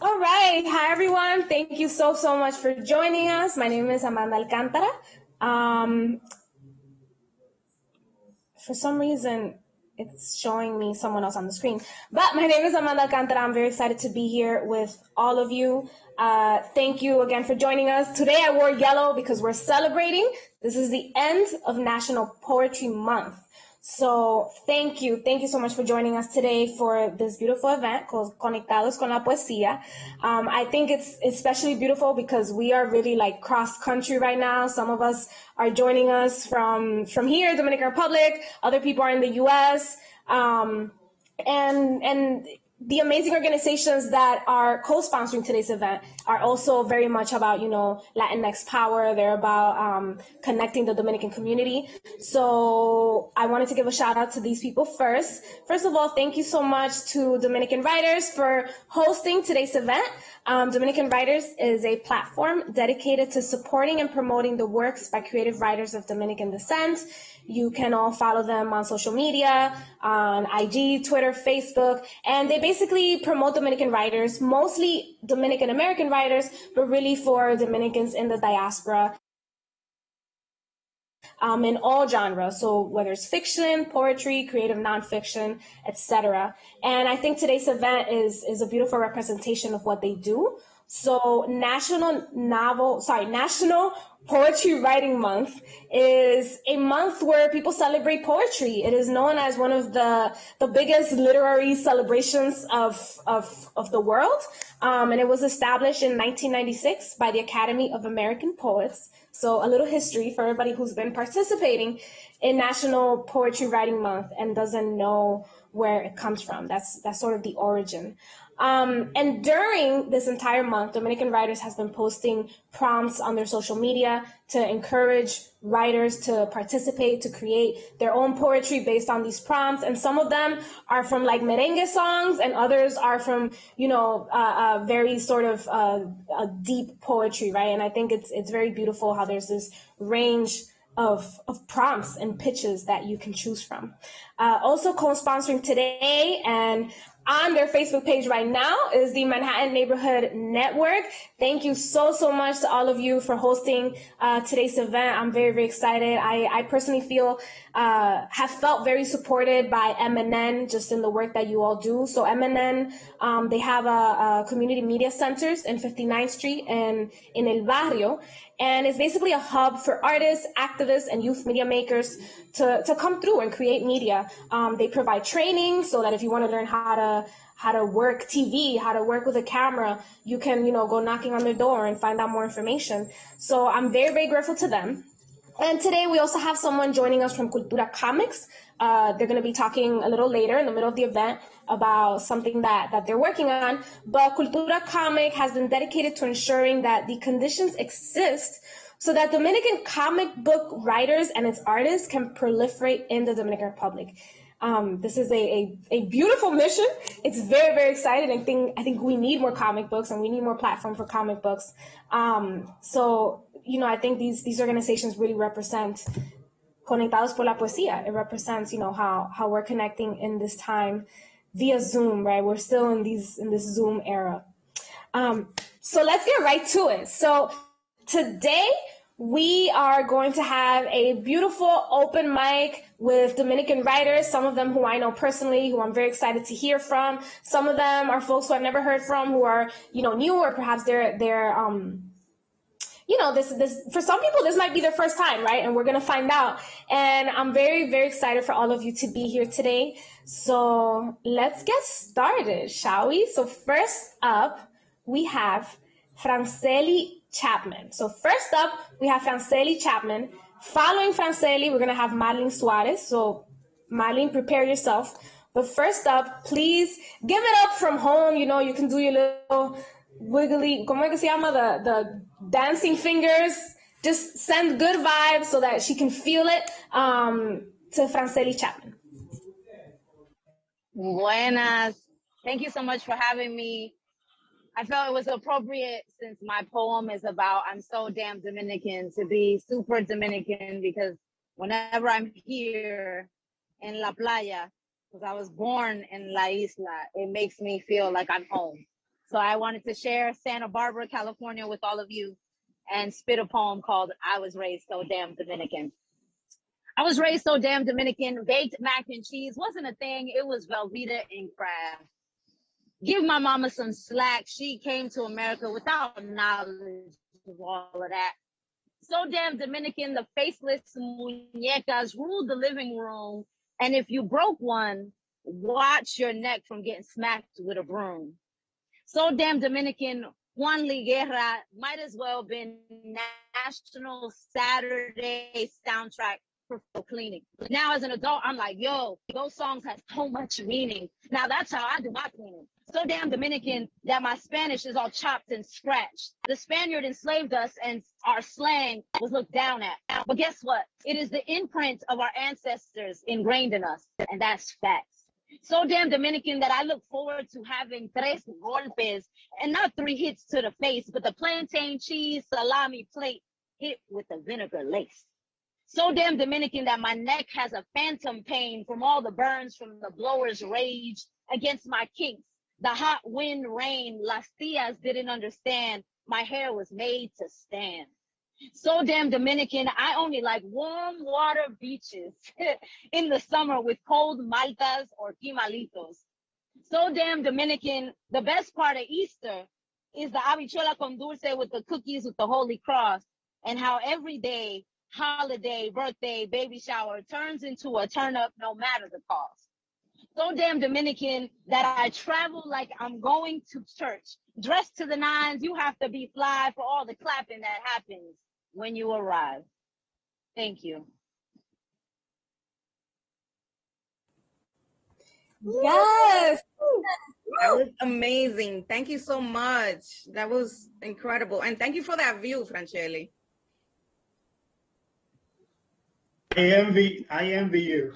All right. Hi, everyone. Thank you so much for joining us. My name is Amanda Alcantara. For some reason, it's showing me someone else on the screen. But my name is Amanda Alcantara. I'm very excited to be here with all of you. Thank you again for joining us. Today I wore yellow because we're celebrating. This is the end of National Poetry Month. So thank you so much for joining us today for this beautiful event called Conectados con la Poesia. I think it's especially beautiful because we are really like cross country right now. Some of us are joining us from here, Dominican Republic. Other people are in the U.S. And the amazing organizations that are co-sponsoring today's event are also very much about, Latinx power. They're about connecting the Dominican community. So I wanted to give a shout out to these people first. First of all, thank you so much to Dominican Writers for hosting today's event. Dominican Writers is a platform dedicated to supporting and promoting the works by creative writers of Dominican descent. You can all follow them on social media, on IG, Twitter, Facebook, and they basically promote Dominican writers, mostly Dominican American writers, but really for Dominicans in the diaspora. In all genres, so whether it's fiction, poetry, creative nonfiction, etc. And I think today's event is a beautiful representation of what they do. So National Poetry Writing Month is a month where people celebrate poetry. It is known as one of the biggest literary celebrations of the world. And it was established in 1996 by the Academy of American Poets. So a little history for everybody who's been participating in National Poetry Writing Month and doesn't know where it comes from. That's sort of the origin. And during this entire month, Dominican Writers has been posting prompts on their social media to encourage writers to participate, to create their own poetry based on these prompts. And some of them are from like merengue songs, and others are from, very sort of deep poetry, right? And I think it's very beautiful how there's this range of prompts and pitches that you can choose from. Also co-sponsoring today and on their Facebook page right now is the Manhattan Neighborhood Network. Thank you so much to all of you for hosting today's event. I'm very excited. I personally have felt very supported by MNN just in the work that you all do. So MNN, they have a community media centers in 59th Street and in El Barrio. And it's basically a hub for artists, activists, and youth media makers to come through and create media. They provide training so that if you want to learn how to work TV, how to work with a camera, you can, go knocking on their door and find out more information. So I'm very grateful to them. And today we also have someone joining us from Cultura Comics. They're going to be talking a little later in the middle of the event about something that they're working on. But Cultura Comic has been dedicated to ensuring that the conditions exist so that Dominican comic book writers and its artists can proliferate in the Dominican Republic. This is a beautiful mission. It's very exciting. I think we need more comic books and we need more platform for comic books. So I think these organizations really represent Conectados por la Poesia. It represents, how we're connecting in this time via Zoom, right? We're still in this Zoom era. So let's get right to it. So today we are going to have a beautiful open mic with Dominican writers, some of them who I know personally, who I'm very excited to hear from. Some of them are folks who I've never heard from, who are, new, or perhaps they're this for some people, this might be their first time, right? And we're going to find out. And I'm very excited for all of you to be here today. So let's get started, shall we? So first up, we have Franceli Chapman. So first up, we have Franceli Chapman. Following Franceli, we're going to have Marlene Suarez. So Marlene, prepare yourself. But first up, please give it up from home. You can do your little wiggly, como es que se llama, the dancing fingers. Just send good vibes so that she can feel it to Franceli Chapman. Buenas. Thank you so much for having me. I felt it was appropriate, since my poem is about I'm so damn Dominican, to be super Dominican, because whenever I'm here in La Playa, because I was born in La Isla, it makes me feel like I'm home. So I wanted to share Santa Barbara, California with all of you and spit a poem called I Was Raised So Damn Dominican. I was raised so damn Dominican. Baked mac and cheese wasn't a thing. It was Velveeta and Kraft. Give my mama some slack. She came to America without knowledge of all of that. So damn Dominican, the faceless muñecas ruled the living room. And if you broke one, watch your neck from getting smacked with a broom. So damn Dominican, Juan Liguerra might as well been National Saturday soundtrack for cleaning. Now as an adult, I'm like, yo, those songs have so much meaning. Now that's how I do my cleaning. So damn Dominican that my Spanish is all chopped and scratched. The Spaniard enslaved us and our slang was looked down at. But guess what? It is the imprint of our ancestors ingrained in us, and that's facts. So damn Dominican that I look forward to having tres golpes and not 3 hits to the face, but the plantain cheese salami plate hit with the vinegar lace. So damn Dominican that my neck has a phantom pain from all the burns from the blower's rage against my kinks. The hot wind, rain, las tias didn't understand. My hair was made to stand. So damn Dominican, I only like warm water beaches in the summer with cold maltas or quimalitos. So damn Dominican, the best part of Easter is the habichuela con dulce with the cookies with the Holy Cross, and how every day, holiday, birthday, baby shower turns into a turn up no matter the cost. So damn Dominican that I travel like I'm going to church. Dressed to the nines, you have to be fly for all the clapping that happens when you arrive. Thank you. Yes. That was amazing. Thank you so much. That was incredible. And thank you for that view, Franchelli. I envy you.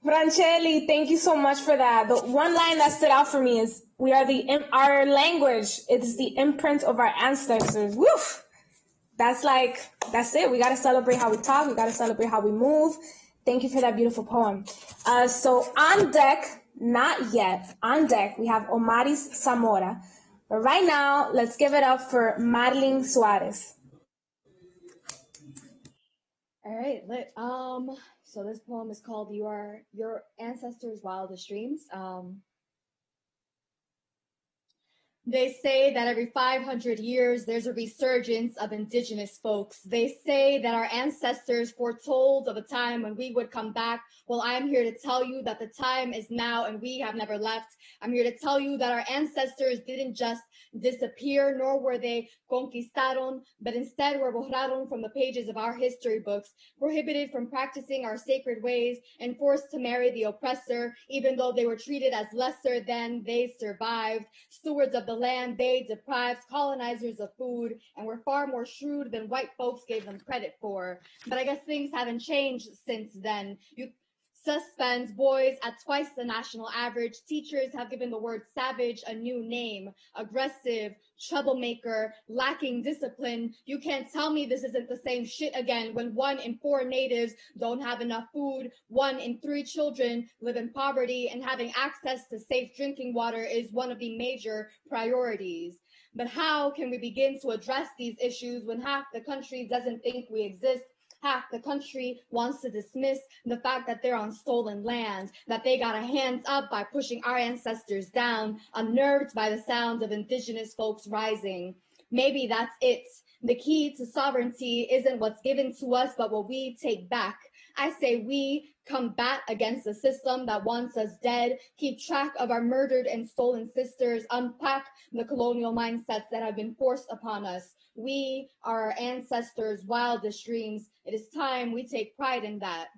Franchelli, thank you so much for that. The one line that stood out for me is, we are our language. It's the imprint of our ancestors. Woof. That's it. We got to celebrate how we talk. We got to celebrate how we move. Thank you for that beautiful poem. So on deck, not yet, on deck, we have Omaris Zamora. But right now, let's give it up for Marlene Suarez. All right, so this poem is called Your Ancestors' Wildest Dreams. They say that every 500 years, there's a resurgence of indigenous folks. They say that our ancestors foretold of a time when we would come back. Well, I'm here to tell you that the time is now and we have never left. I'm here to tell you that our ancestors didn't just disappear, nor were they conquistaron, but instead were borraron from the pages of our history books, prohibited from practicing our sacred ways, and forced to marry the oppressor, even though they were treated as lesser than. They survived. Stewards of the land, they deprived colonizers of food, and were far more shrewd than white folks gave them credit for. But I guess things haven't changed since then. You suspends boys at twice the national average. Teachers have given the word savage a new name: aggressive, troublemaker, lacking discipline. You can't tell me this isn't the same shit again when 1 in 4 natives don't have enough food, 1 in 3 children live in poverty, and having access to safe drinking water is one of the major priorities. But how can we begin to address these issues when half the country doesn't think we exist? Half the country wants to dismiss the fact that they're on stolen land, that they got a hands up by pushing our ancestors down, unnerved by the sounds of indigenous folks rising. Maybe that's it. The key to sovereignty isn't what's given to us, but what we take back. I say we combat against the system that wants us dead, keep track of our murdered and stolen sisters, unpack the colonial mindsets that have been forced upon us. We are our ancestors' wildest dreams. It is time we take pride in that.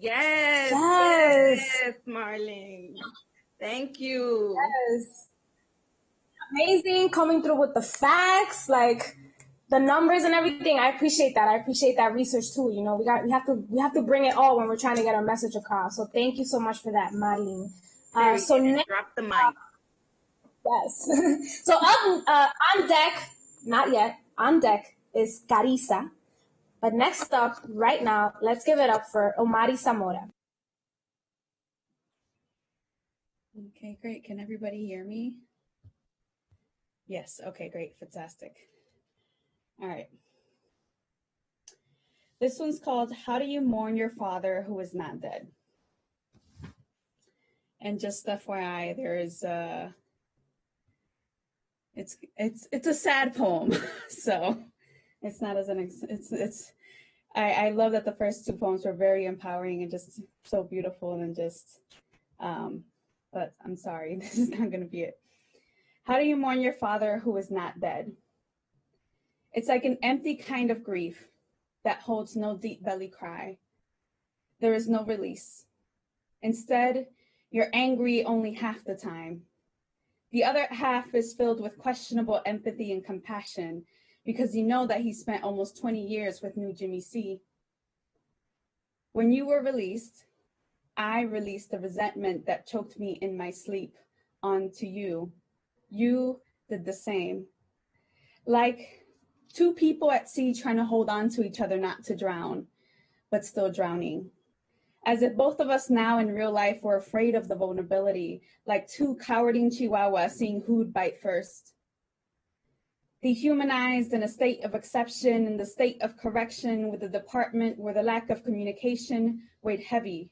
Yes, Marlene. Thank you. Yes. Amazing, coming through with the facts, like the numbers and everything. I appreciate that. I appreciate that research too. You know, we have to bring it all when we're trying to get our message across. So thank you so much for that, Marlene. So next, drop the mic. Yes. So on deck, not yet. On deck is Carissa. But next up, right now, let's give it up for Omari Zamora. Okay, great. Can everybody hear me? Yes, okay, great, fantastic. All right. This one's called How Do You Mourn Your Father Who Is Not Dead? And just FYI, there is it's a sad poem, so it's not as I love that the first two poems were very empowering and just so beautiful and just but I'm sorry, this is not going to be it. How do you mourn your father who is not dead? It's like an empty kind of grief that holds no deep belly cry. There is no release. Instead, you're angry only half the time. The other half is filled with questionable empathy and compassion because you know that he spent almost 20 years with new Jimmy C. When you were released, I released the resentment that choked me in my sleep onto you. You did the same. Like two people at sea trying to hold on to each other not to drown, but still drowning. As if both of us now in real life were afraid of the vulnerability, like two cowarding chihuahuas seeing who'd bite first. Dehumanized in a state of exception, in the state of correction with a department where the lack of communication weighed heavy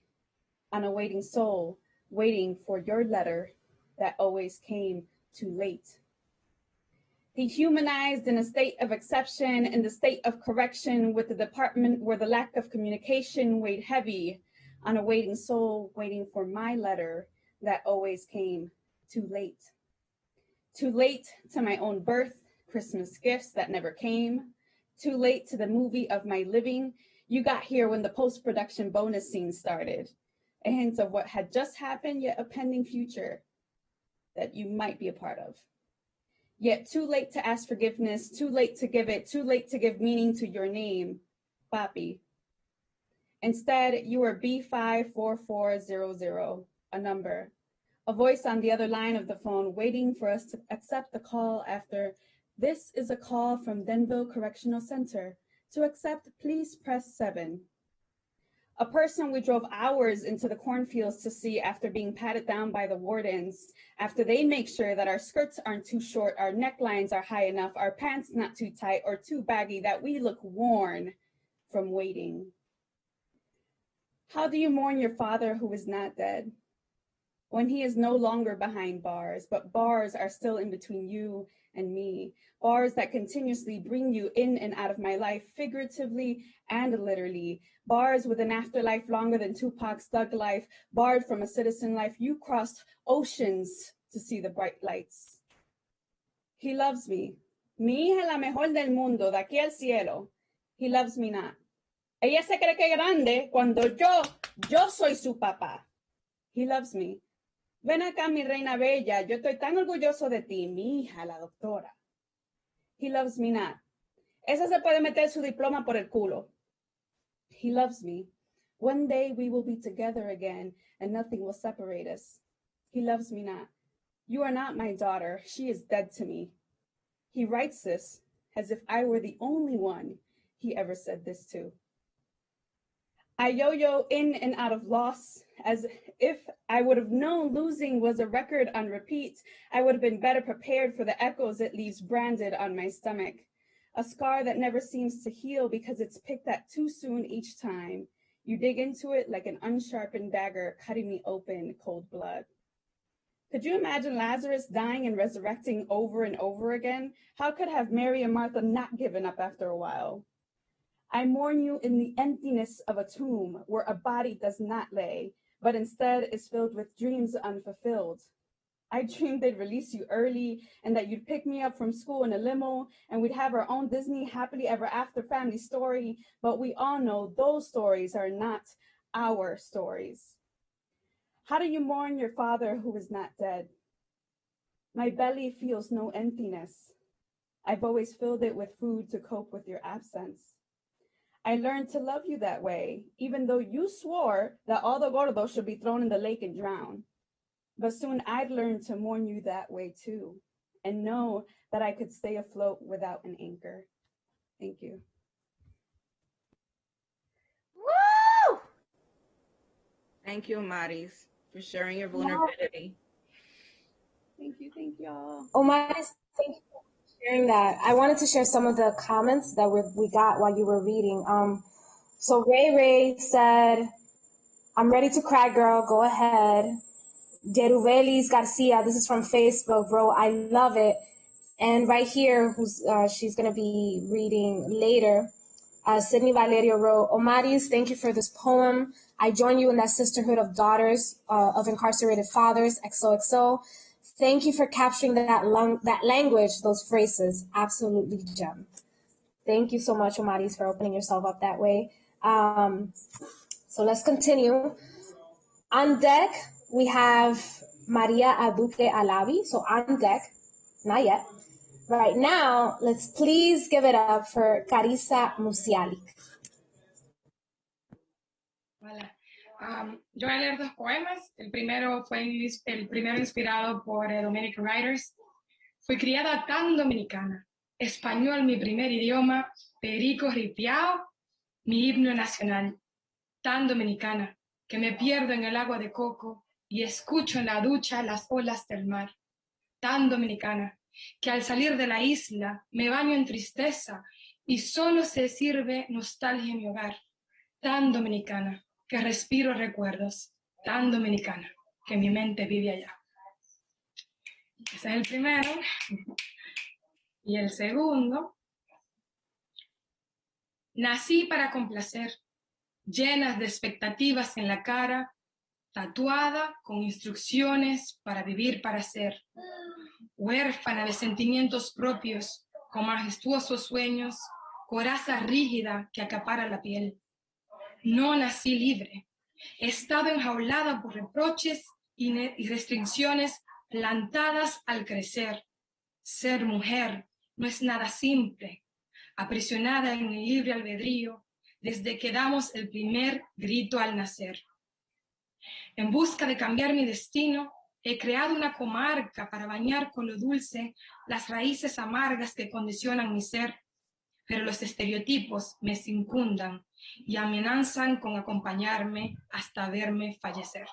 on a waiting soul, waiting for your letter that always came too late. Dehumanized in a state of exception, in the state of correction with the department where the lack of communication weighed heavy on a waiting soul, waiting for my letter that always came too late. Too late to my own birth, Christmas gifts that never came. Too late to the movie of my living. You got here when the post-production bonus scene started. A hint of what had just happened, yet a pending future that you might be a part of. Yet too late to ask forgiveness, too late to give it, too late to give meaning to your name, Papi. Instead, you are B54400, a number, a voice on the other line of the phone waiting for us to accept the call after, this is a call from Denville Correctional Center. To accept, please press 7. A person we drove hours into the cornfields to see after being patted down by the wardens, after they make sure that our skirts aren't too short, our necklines are high enough, our pants not too tight or too baggy, that we look worn from waiting. How do you mourn your father who is not dead? When he is no longer behind bars, but bars are still in between you and me, bars that continuously bring you in and out of my life, figuratively and literally, bars with an afterlife longer than Tupac's Thug Life, barred from a citizen life. You crossed oceans to see the bright lights. He loves me. Mi hija la mejor del mundo, de aquí al cielo. He loves me not. Ella se cree que es grande cuando yo soy su papá. He loves me. Ven acá, mi reina bella, yo estoy tan orgulloso de ti, mi hija, la doctora. He loves me not. Esa se puede meter su diploma por el culo. He loves me. One day we will be together again and nothing will separate us. He loves me not. You are not my daughter. She is dead to me. He writes this as if I were the only one he ever said this to. I yo-yo in and out of loss, as if I would have known losing was a record on repeat. I would have been better prepared for the echoes it leaves branded on my stomach. A scar that never seems to heal because it's picked at too soon each time. You dig into it like an unsharpened dagger, cutting me open, cold blood. Could you imagine Lazarus dying and resurrecting over and over again? How could have Mary and Martha not given up after a while? I mourn you in the emptiness of a tomb where a body does not lay, but instead is filled with dreams unfulfilled. I dreamed they'd release you early and that you'd pick me up from school in a limo and we'd have our own Disney happily ever after family story, but we all know those stories are not our stories. How do you mourn your father who is not dead? My belly feels no emptiness. I've always filled it with food to cope with your absence. I learned to love you that way, even though you swore that all the gordos should be thrown in the lake and drown. But soon I'd learn to mourn you that way too, and know that I could stay afloat without an anchor. Thank you. Thank you, Maris, for sharing your vulnerability. Thank y'all. Omaris, thank you for sharing that. I wanted to share some of the comments that we got while you were reading. So Ray said, I'm ready to cry, girl. Go ahead. Derubelis Garcia, this is from Facebook, bro. I love it. And right here, she's going to be reading later. Sydney Valerio wrote, Omaris, thank you for this poem. I join you in that sisterhood of daughters of incarcerated fathers, XOXO. Thank you for capturing that language, those phrases. Absolutely gem. Thank you so much, Omaris, for opening yourself up that way. So let's continue. On deck, we have Maria Aduque Alavi. So on deck, not yet. Right now, let's please give it up for Carissa Musialik. Hola. Yo voy a leer dos poemas. El primero inspirado por Dominican Writers. Fui criada tan dominicana. Español mi primer idioma, perico ripiao, mi himno nacional. Tan dominicana que me pierdo en el agua de coco y escucho en la ducha las olas del mar. Tan dominicana que al salir de la isla me baño en tristeza y solo se sirve nostalgia en mi hogar. Tan dominicana que respiro recuerdos, tan dominicana que mi mente vive allá. Ese es el primero. Y el segundo, nací para complacer, llenas de expectativas en la cara, tatuada con instrucciones para vivir para ser, huérfana de sentimientos propios, con majestuosos sueños, coraza rígida que acapara la piel. No nací libre, he estado enjaulada por reproches y restricciones plantadas al crecer. Ser mujer no es nada simple, aprisionada en el libre albedrío desde que damos el primer grito al nacer. En busca de cambiar mi destino, he creado una comarca para bañar con lo dulce las raíces amargas que condicionan mi ser, pero los estereotipos me circundan y amenazan con acompañarme hasta verme fallecer.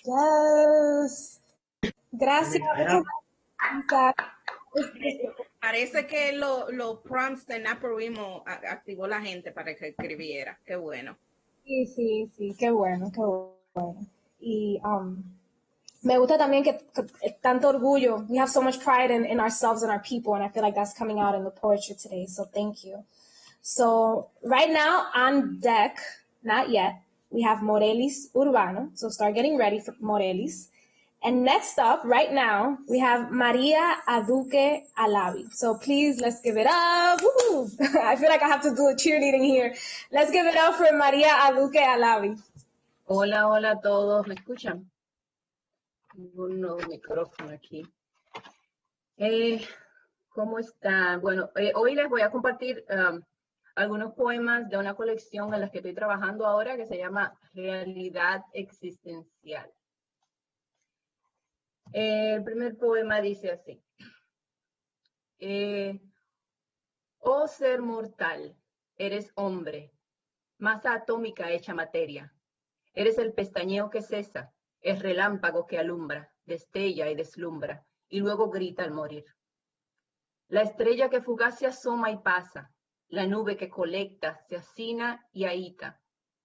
Yes. Gracias. Parece que los prompts de Naporismo activó la gente para que escribiera. Qué bueno. Sí, qué bueno, qué bueno. Y me gusta también que tanto orgullo. We have so much pride in ourselves and our people, and I feel like that's coming out in the poetry today, so thank you. So right now on deck, not yet, we have Morelis Urbano, so start getting ready for Morelis. And next up, right now, we have Maria Aduque Alavi. So please, let's give it up. Woo-hoo. I feel like I have to do a cheerleading here. Let's give it up for Maria Aduque Alavi. Hola a todos. ¿Me escuchan? Tengo un nuevo micrófono aquí. ¿Cómo están? Bueno, hoy les voy a compartir algunos poemas de una colección en la que estoy trabajando ahora que se llama Realidad Existencial. El primer poema dice así. Oh ser mortal, eres hombre, masa atómica hecha materia. Eres el pestañeo que cesa, el relámpago que alumbra, destella y deslumbra, y luego grita al morir. La estrella que fugaz se asoma y pasa, la nube que colecta, se hacina y ahita,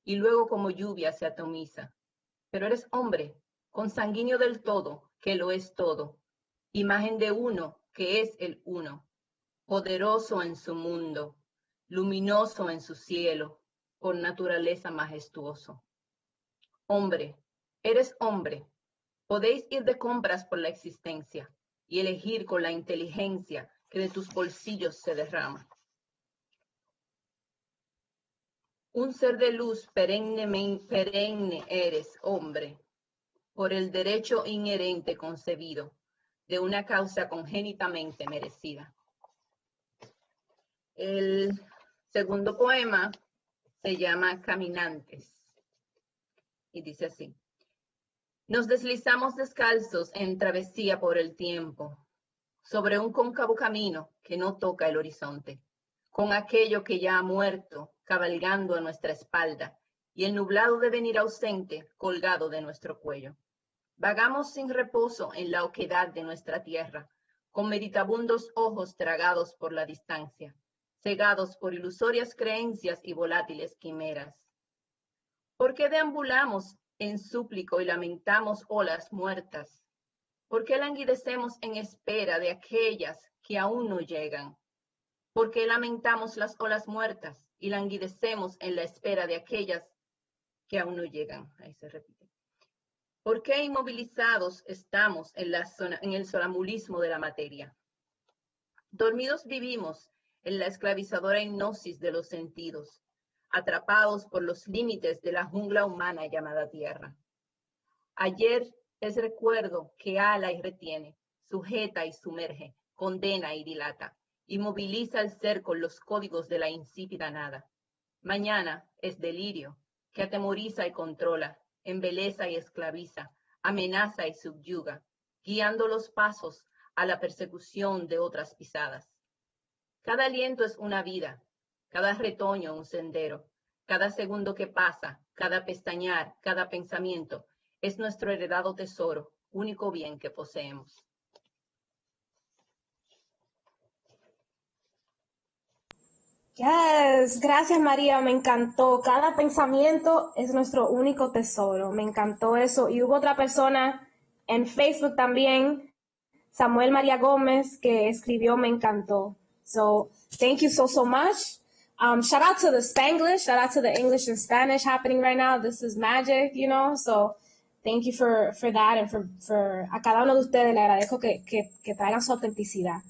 y luego como lluvia se atomiza. Pero eres hombre, consanguíneo del todo, que lo es todo, imagen de uno, que es el uno, poderoso en su mundo, luminoso en su cielo, por naturaleza majestuoso. Hombre, eres hombre, podéis ir de compras por la existencia y elegir con la inteligencia que de tus bolsillos se derrama. Un ser de luz perenne eres, hombre, por el derecho inherente concebido, de una causa congénitamente merecida. El segundo poema se llama Caminantes y dice así. Nos deslizamos descalzos en travesía por el tiempo, sobre un cóncavo camino que no toca el horizonte, con aquello que ya ha muerto, cabalgando a nuestra espalda, y el nublado devenir ausente colgado de nuestro cuello. Vagamos sin reposo en la oquedad de nuestra tierra, con meditabundos ojos tragados por la distancia, cegados por ilusorias creencias y volátiles quimeras. ¿Por qué deambulamos en súplico y lamentamos olas muertas? ¿Por qué languidecemos en espera de aquellas que aún no llegan? ¿Por qué lamentamos las olas muertas y languidecemos en la espera de aquellas que aún no llegan? Ahí se repite. ¿Por qué inmovilizados estamos en el sonambulismo de la materia? Dormidos vivimos en la esclavizadora hipnosis de los sentidos, atrapados por los límites de la jungla humana llamada tierra. Ayer es recuerdo que ala y retiene, sujeta y sumerge, condena y dilata, y moviliza el ser con los códigos de la insípida nada. Mañana es delirio, que atemoriza y controla, embeleza y esclaviza, amenaza y subyuga, guiando los pasos a la persecución de otras pisadas. Cada aliento es una vida, cada retoño un sendero, cada segundo que pasa, cada pestañear, cada pensamiento, es nuestro heredado tesoro, único bien que poseemos. Yes, gracias María, me encantó. Cada pensamiento es nuestro único tesoro, me encantó eso. Y hubo otra persona en Facebook también, Samuel María Gómez, que escribió, me encantó. So, thank you so much. Shout out to the Spanglish, shout out to the English and Spanish happening right now. This is magic, you know, so thank you for that, and for a cada uno de ustedes le agradezco que traigan su autenticidad.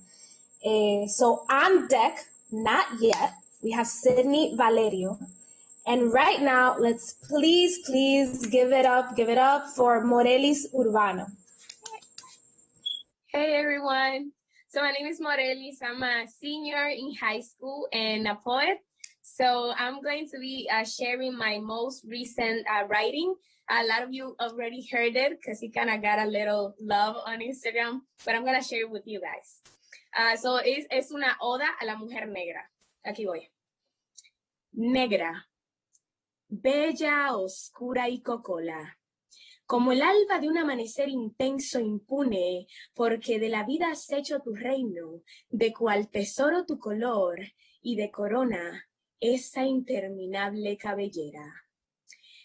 So on deck, not yet, we have Sydney Valerio. And right now, let's please give it up for Morelis Urbano. Hey everyone. So my name is Morelis. I'm a senior in high school and a poet. So I'm going to be sharing my most recent writing. A lot of you already heard it because it kind of got a little love on Instagram, but I'm going to share it with you guys. So es una oda a la mujer negra. Aquí voy. Negra, bella, oscura y cocola, como el alba de un amanecer intenso impune, porque de la vida has hecho tu reino, de cual tesoro tu color, y de corona esa interminable cabellera.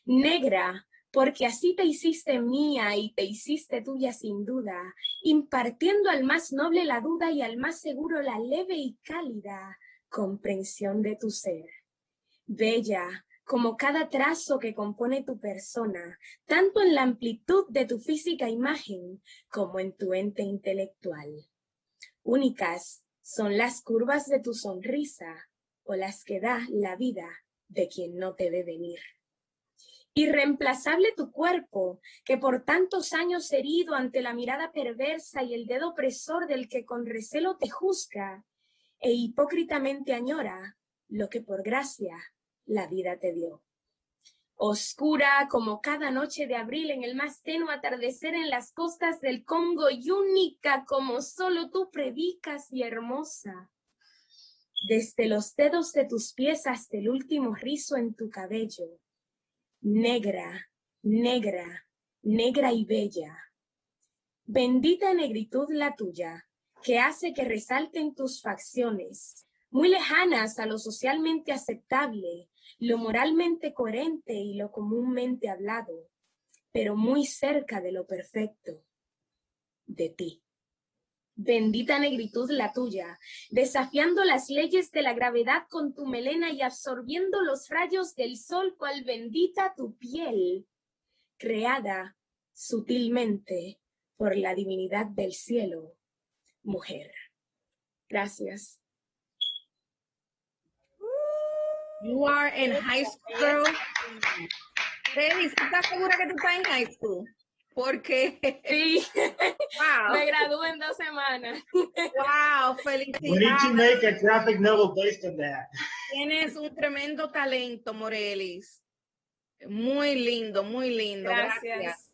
Negra, porque así te hiciste mía y te hiciste tuya sin duda, impartiendo al más noble la duda y al más seguro la leve y cálida comprensión de tu ser. Bella, como cada trazo que compone tu persona, tanto en la amplitud de tu física imagen como en tu ente intelectual. Únicas son las curvas de tu sonrisa o las que da la vida de quien no te ve venir. Irreemplazable tu cuerpo, que por tantos años herido ante la mirada perversa y el dedo opresor del que con recelo te juzga, e hipócritamente añora lo que por gracia la vida te dio. Oscura como cada noche de abril en el más tenue atardecer en las costas del Congo y única como solo tú predicas y hermosa. Desde los dedos de tus pies hasta el último rizo en tu cabello. Negra, negra, negra y bella. Bendita negritud la tuya, que hace que resalten tus facciones, muy lejanas a lo socialmente aceptable, lo moralmente coherente y lo comúnmente hablado, pero muy cerca de lo perfecto, de ti. Bendita negritud la tuya, desafiando las leyes de la gravedad con tu melena y absorbiendo los rayos del sol cual bendita tu piel, creada sutilmente por la divinidad del cielo, mujer. Gracias. You are in high school, girl. Feliz, ¿estás segura que tú estás en high school? Porque sí, wow. Me gradué en 2 semanas. Wow, felicidades. We need to make a graphic novel based on that. Tienes un tremendo talento, Morelis. Muy lindo, muy lindo. Gracias.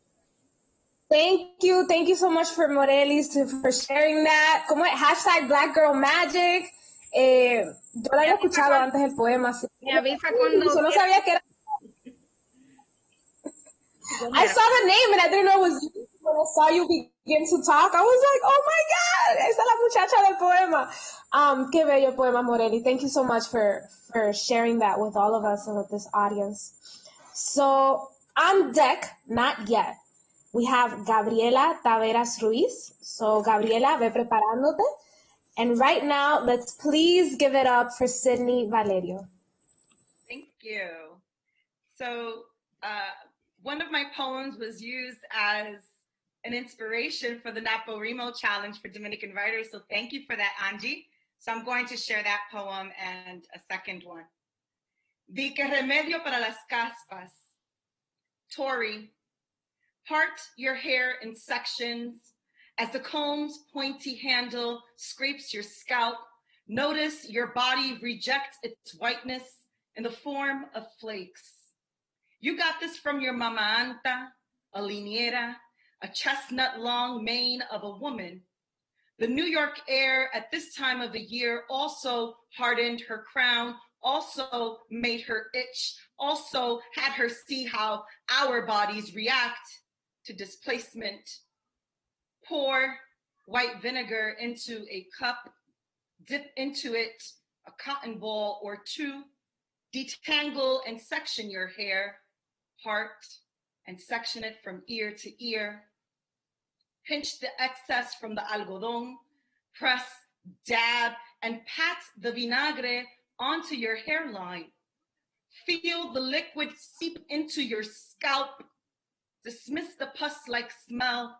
Thank you so much for Morelis for sharing that. Como #Black Girl Magic. Yo lo había escuchado antes el poema. Sí. Me avisa cuando Yo no sabía que era. I saw the name and I didn't know it was you. When I saw you begin to talk, I was like, oh my God, esa es la muchacha del poema. Qué bello poema, Morelli. Thank you so much for sharing that with all of us and with this audience. So on deck, not yet, we have Gabriela Taveras Ruiz. So Gabriela, ve preparándote. And right now, let's please give it up for Sydney Valerio. Thank you. So one of my poems was used as an inspiration for the NaPoWriMo Challenge for Dominican Writers. So thank you for that, Angie. So I'm going to share that poem and a second one. Di que remedio para las caspas. Tori, part your hair in sections as the comb's pointy handle scrapes your scalp. Notice your body rejects its whiteness in the form of flakes. You got this from your mama anta, a liniera, a chestnut long mane of a woman. The New York air at this time of the year also hardened her crown, also made her itch, also had her see how our bodies react to displacement. Pour white vinegar into a cup, dip into it a cotton ball or two, detangle and section your hair, part, and section it from ear to ear. Pinch the excess from the algodón, press, dab, and pat the vinagre onto your hairline. Feel the liquid seep into your scalp. Dismiss the pus-like smell.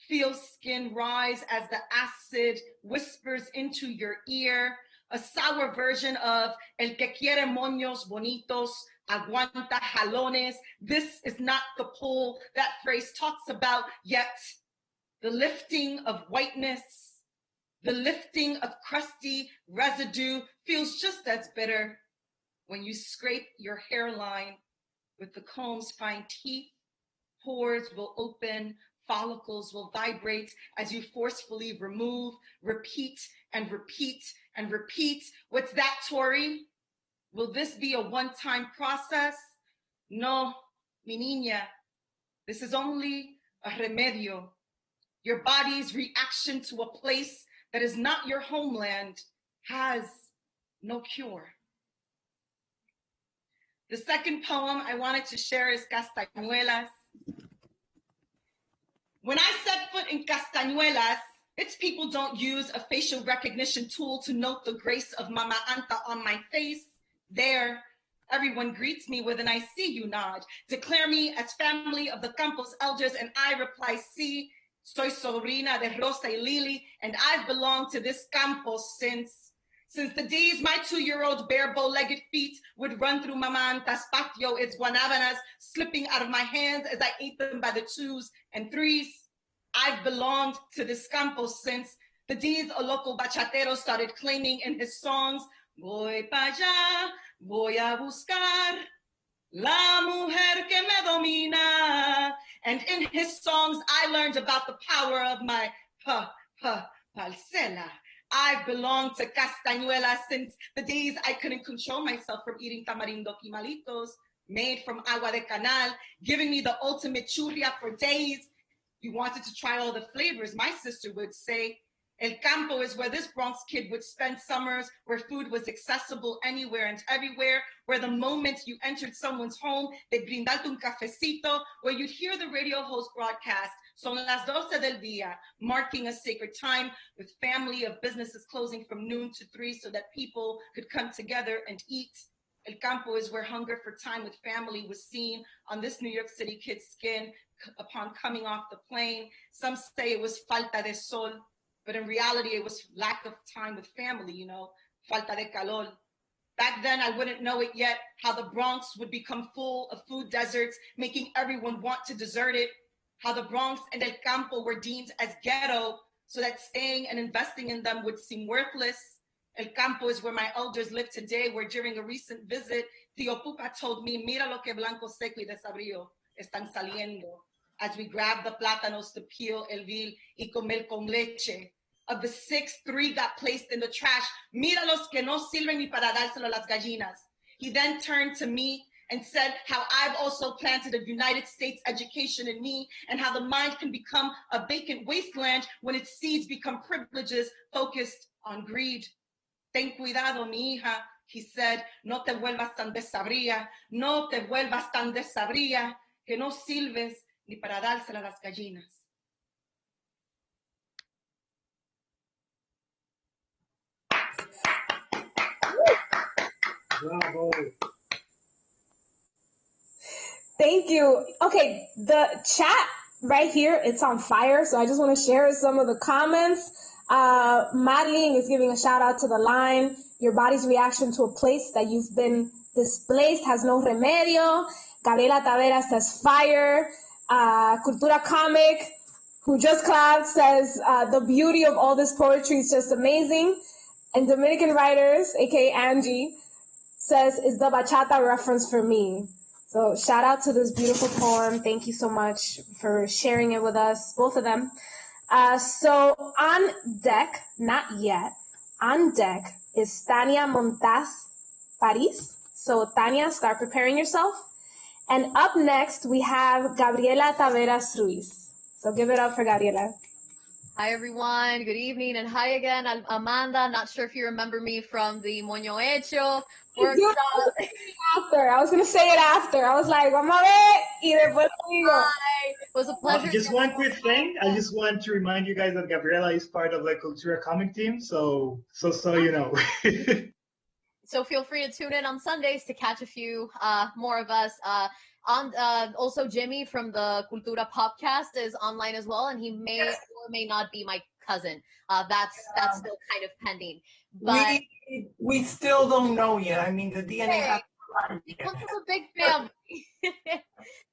Feel skin rise as the acid whispers into your ear. A sour version of El que quiere moños bonitos, aguanta jalones. This is not the pull that phrase talks about, yet the lifting of whiteness, the lifting of crusty residue feels just as bitter when you scrape your hairline with the comb's fine teeth. Pores will open, follicles will vibrate as you forcefully remove, repeat and repeat and repeat. What's that, Tori? Will this be a one-time process? No, mi niña, this is only a remedio. Your body's reaction to a place that is not your homeland has no cure. The second poem I wanted to share is Castañuelas. When I set foot in Castañuelas, its people don't use a facial recognition tool to note the grace of Mama Anta on my face. There, everyone greets me with an I see you nod. Declare me as family of the Campos elders, and I reply, sí, soy sobrina de Rosa y Lili, and I've belonged to this Campos since the days my 2-year-old bare bow-legged feet would run through Mama Anta's patio, its guanabanas slipping out of my hands as I ate them by the 2s and 3s. I've belonged to this Campos since the days a local bachatero started claiming in his songs, voy pa' allá, voy a buscar la mujer que me domina. And in his songs, I learned about the power of my parcela. I've belonged to Castañuela since the days I couldn't control myself from eating tamarindo quimalitos made from agua de canal, giving me the ultimate churria for days. You wanted to try all the flavors, my sister would say. El Campo is where this Bronx kid would spend summers, where food was accessible anywhere and everywhere, where the moment you entered someone's home, they'd brindarte un cafecito, where you'd hear the radio host broadcast, son las 12 del día, marking a sacred time with family of businesses closing from noon to 3 so that people could come together and eat. El Campo is where hunger for time with family was seen on this New York City kid's skin upon coming off the plane. Some say it was falta de sol, but in reality, it was lack of time with family, you know, falta de calor. Back then, I wouldn't know it yet, how the Bronx would become full of food deserts, making everyone want to desert it, how the Bronx and El Campo were deemed as ghetto, so that staying and investing in them would seem worthless. El Campo is where my elders live today, where during a recent visit, Tío Pupa told me, mira lo que blanco seco y desabrío están saliendo, as we grab the plátanos to peel, hervir, y comer con leche. Of the 6, 3 got placed in the trash. Míralos que no sirven ni para dárselo a las gallinas. He then turned to me and said how I've also planted a United States education in me and how the mind can become a vacant wasteland when its seeds become privileges focused on greed. Ten cuidado, mi hija, he said, no te vuelvas tan desabría, no te vuelvas tan desabría, que no sirves ni para dársela a las gallinas. Bravo. Thank you. Okay, the chat right here, it's on fire, so I just want to share some of the comments. Madeline is giving a shout out to the line. Your body's reaction to a place that you've been displaced has no remedio. Gabriela Taveras says fire. Cultura Comic, who just clapped, says the beauty of all this poetry is just amazing. And Dominican Writers, aka Angie, says it's the bachata reference for me. So shout out to this beautiful poem. Thank you so much for sharing it with us, both of them. So on deck, not yet, on deck is Tania Montaz Paris. So Tania, start preparing yourself. And up next, we have Gabriela Taveras Ruiz. So give it up for Gabriela. Hi, everyone. Good evening. And hi again, Amanda. Not sure if you remember me from the Moño Hecho workshop. After. I was going to say it after. I was like, vamos a ver, y después digo. Hi. It was a pleasure. Just one quick thing. I just want to remind you guys that Gabriela is part of the Cultura Comic team, so you know. So feel free to tune in on Sundays to catch a few more of us. Also, Jimmy from the Cultura podcast is online as well, and he may or may not be my cousin. That's still kind of pending. But we still don't know yet. I mean, the DNA has it comes from a big family.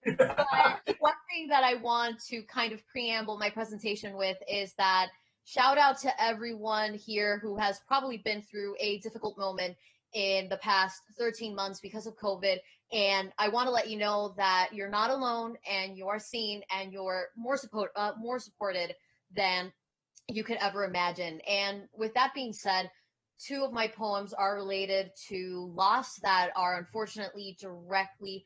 But one thing that I want to kind of preamble my presentation with is that shout out to everyone here who has probably been through a difficult moment in the past 13 months because of COVID. And I want to let you know that you're not alone and you are seen and you're more supported than you could ever imagine. And with that being said, 2 of my poems are related to loss that are unfortunately directly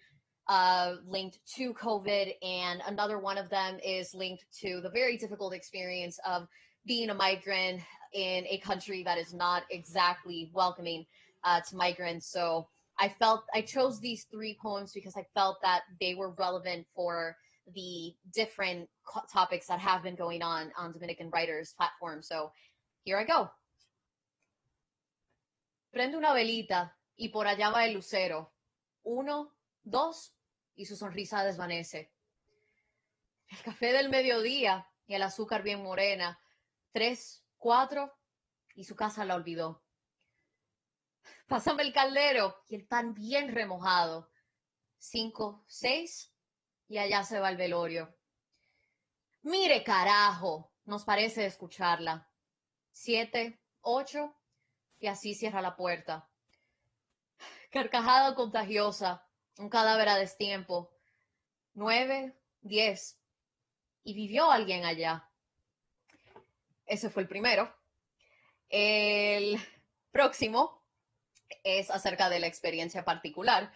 linked to COVID. And another one of them is linked to the very difficult experience of being a migrant in a country that is not exactly welcoming to migrants. So I chose these 3 poems because I felt that they were relevant for the different topics that have been going on Dominican Writers platform. So here I go. Prende una velita y por allá va el lucero. 1, 2 y su sonrisa desvanece. El café del mediodía y el azúcar bien morena. 3, 4 y su casa la olvidó. Pásame el caldero y el pan bien remojado. 5, 6 y allá se va el velorio. Mire, carajo, nos parece escucharla. 7, 8 y así cierra la puerta. Carcajada contagiosa, un cadáver a destiempo. 9, 10 y vivió alguien allá. Ese fue el primero. El próximo es acerca de la experiencia particular.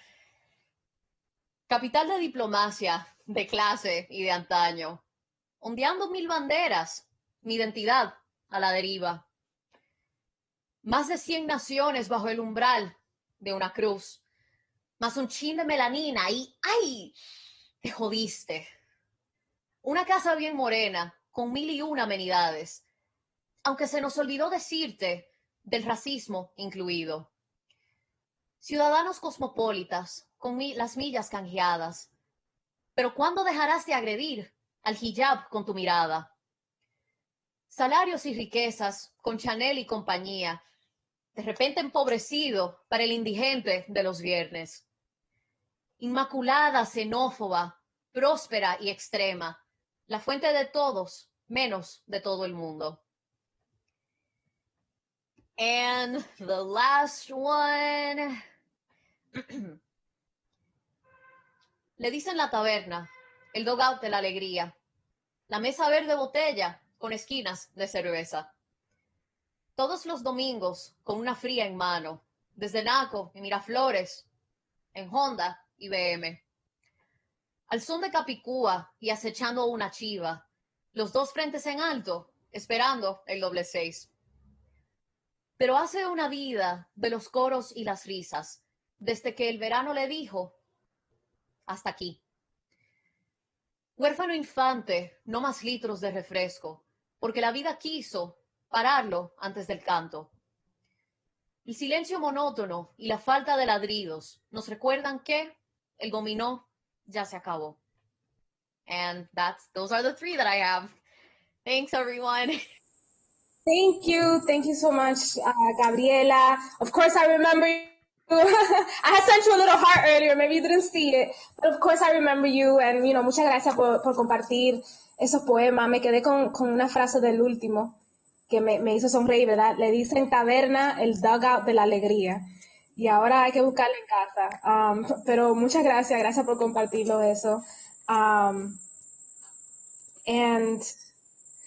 Capital de diplomacia, de clase y de antaño. Ondeando 1000 banderas, mi identidad a la deriva. Más de 100 naciones bajo el umbral de una cruz. Más un chin de melanina y ¡ay! Te jodiste. Una casa bien morena, con 1001 amenidades. Aunque se nos olvidó decirte del racismo incluido. Ciudadanos cosmopolitas, con las millas canjeadas. Pero ¿cuándo dejarás de agredir al hijab con tu mirada? Salarios y riquezas, con Chanel y compañía, de repente empobrecido para el indigente de los viernes. Inmaculada, xenófoba, próspera y extrema, la fuente de todos, menos de todo el mundo. And the last one. Le dicen la taberna, el dogout de la alegría, la mesa verde botella con esquinas de cerveza. Todos los domingos con una fría en mano, desde Naco y Miraflores, en Honda y BM. Al son de Capicúa y acechando una chiva, los dos frentes en alto, esperando el doble 6. Pero hace una vida de los coros y las risas, desde que el verano le dijo, hasta aquí. Huérfano infante, no más litros de refresco, porque la vida quiso pararlo antes del canto. El silencio monótono y la falta de ladridos nos recuerdan que el dominó ya se acabó. And those are the 3 that I have. Thanks, everyone. Thank you so much, Gabriela. Of course, I remember you. I had sent you a little heart earlier, maybe you didn't see it, but of course I remember you, and muchas gracias por compartir esos poemas. Me quedé con una frase del último que me hizo sonreír, ¿verdad? Le dicen taberna el dugout de la alegría, y ahora hay que buscarla en casa. Pero muchas gracias por compartirlo eso. And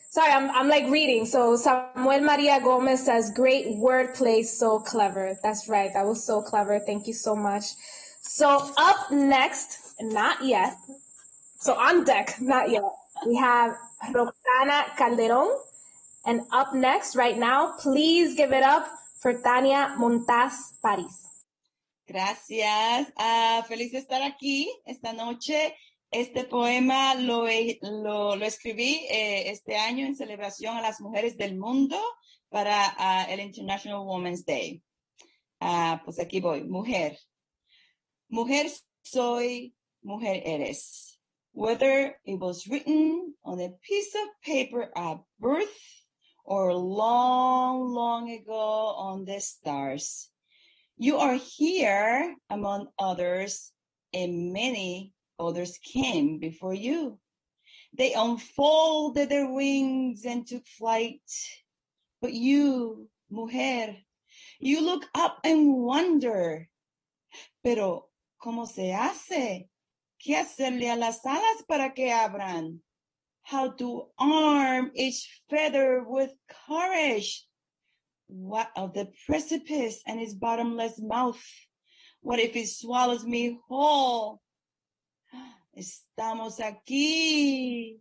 sorry, I'm like reading. So Samuel Maria Gomez says, great wordplay, so clever. That's right. That was so clever. Thank you so much. So up next, not yet. So on deck, not yet. We have Roxanna Calderon. And up next, right now, please give it up for Tania Montaz París. Gracias. Feliz de estar aquí esta noche. Este poema lo escribí este año en celebración a las mujeres del mundo para el International Women's Day. Pues aquí voy. Mujer. Mujer soy, mujer eres. Whether it was written on a piece of paper at birth or long, long ago on the stars. You are here among others, and many others came before you. They unfolded their wings and took flight. But you, mujer, you look up and wonder. Pero, ¿cómo se hace? ¿Qué hacerle a las alas para que abran? How to arm each feather with courage? What of the precipice and its bottomless mouth? What if it swallows me whole? Estamos aquí,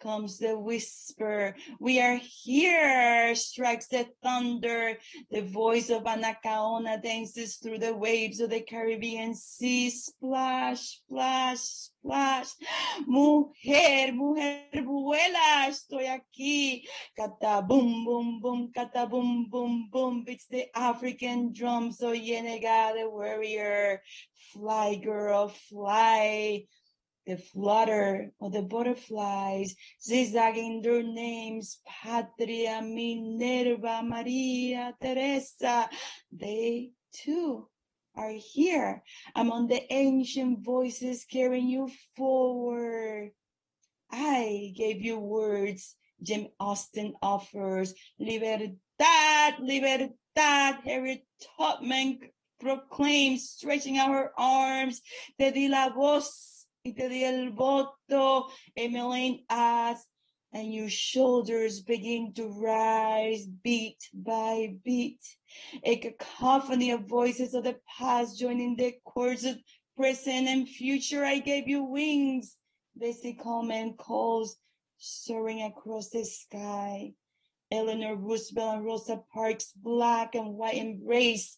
comes the whisper. We are here, strikes the thunder. The voice of Anacaona dances through the waves of the Caribbean Sea. Splash, splash, splash. Mujer, mujer, vuela, estoy aquí. Cata boom, boom, boom, cata boom, boom, boom. Beats the African drum. So Yenega, the warrior. Fly, girl, fly. The flutter of the butterflies, zigzagging their names, Patria, Minerva, Maria, Teresa. They too are here among the ancient voices carrying you forward. I gave you words Jim Austen offers. Libertad, libertad, Harriet Tubman proclaims, stretching out her arms. Te di la voz. Y te di el voto, Emmeline asks, and your shoulders begin to rise beat by beat. A cacophony of voices of the past joining the chords of present and future. I gave you wings. Bessie Coleman calls, soaring across the sky. Eleanor Roosevelt and Rosa Parks' black and white embrace.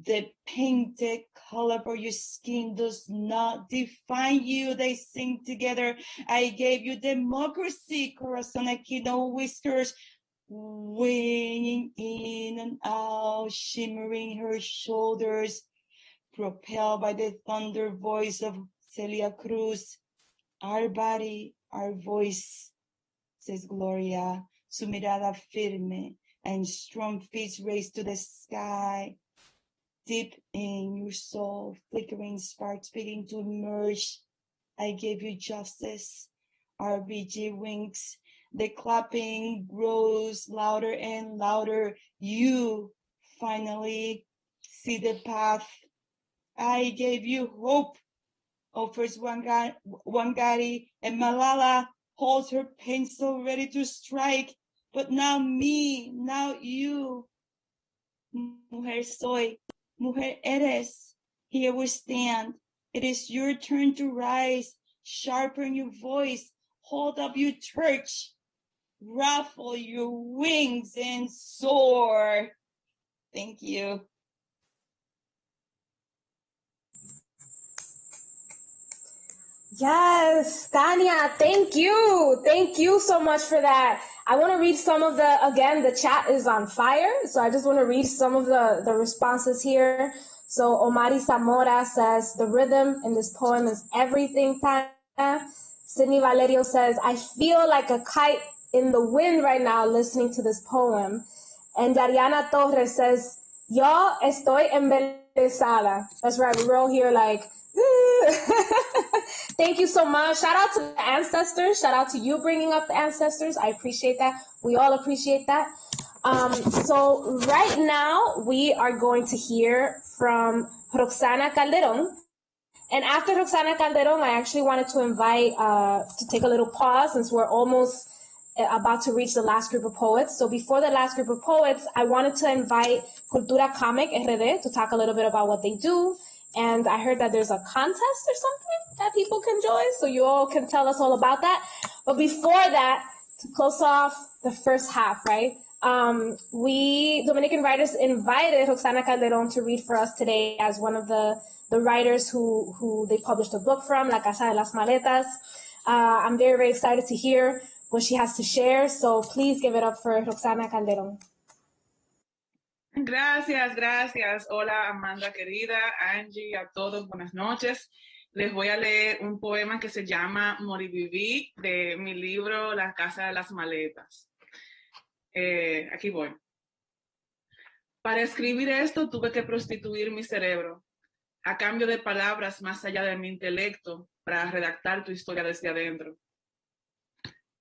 The painted color for your skin does not define you. They sing together. I gave you democracy. Corazon Aquino whiskers, winging in and out, shimmering her shoulders, propelled by the thunder voice of Celia Cruz. Our body, our voice, says Gloria, su mirada firme and strong feet raised to the sky. Deep in your soul, flickering sparks beginning to emerge. I gave you justice, RBG winks. The clapping grows louder and louder. You finally see the path. I gave you hope, offers Wangari, and Malala holds her pencil ready to strike. But now me, now you. Mujer soy, mujer eres. Here we stand. It is your turn to rise. Sharpen your voice. Hold up your torch. Ruffle your wings and soar. Thank you. Yes, Tanya, thank you. Thank you so much for that. I want to read some of again, the chat is on fire, so I just want to read some of the responses here. So Omari Zamora says, the rhythm in this poem is everything, Tanya. Sydney Valerio says, I feel like a kite in the wind right now listening to this poem. And Dariana Torres says, yo estoy embelesada. That's right, we're all here like, thank you so much. Shout out to the ancestors. Shout out to you bringing up the ancestors. I appreciate that. We all appreciate that. So right now we are going to hear from Roxanna Calderon. And after Roxanna Calderon, I actually wanted to invite to take a little pause since we're almost about to reach the last group of poets. So before the last group of poets, I wanted to invite Cultura Comic RD to talk a little bit about what they do. And I heard that there's a contest or something that people can join, so you all can tell us all about that. But before that, to close off the first half, right? We, Dominican Writers, invited Roxanna Calderon to read for us today as one of the writers who they published a book from, La Casa de las Maletas. I'm very, very excited to hear what she has to share, so please give it up for Roxanna Calderon. Gracias, gracias. Hola, Amanda querida, Angie, a todos, buenas noches. Les voy a leer un poema que se llama Moriviví de mi libro La Casa de las Maletas. Aquí voy. Para escribir esto tuve que prostituir mi cerebro a cambio de palabras más allá de mi intelecto para redactar tu historia desde adentro.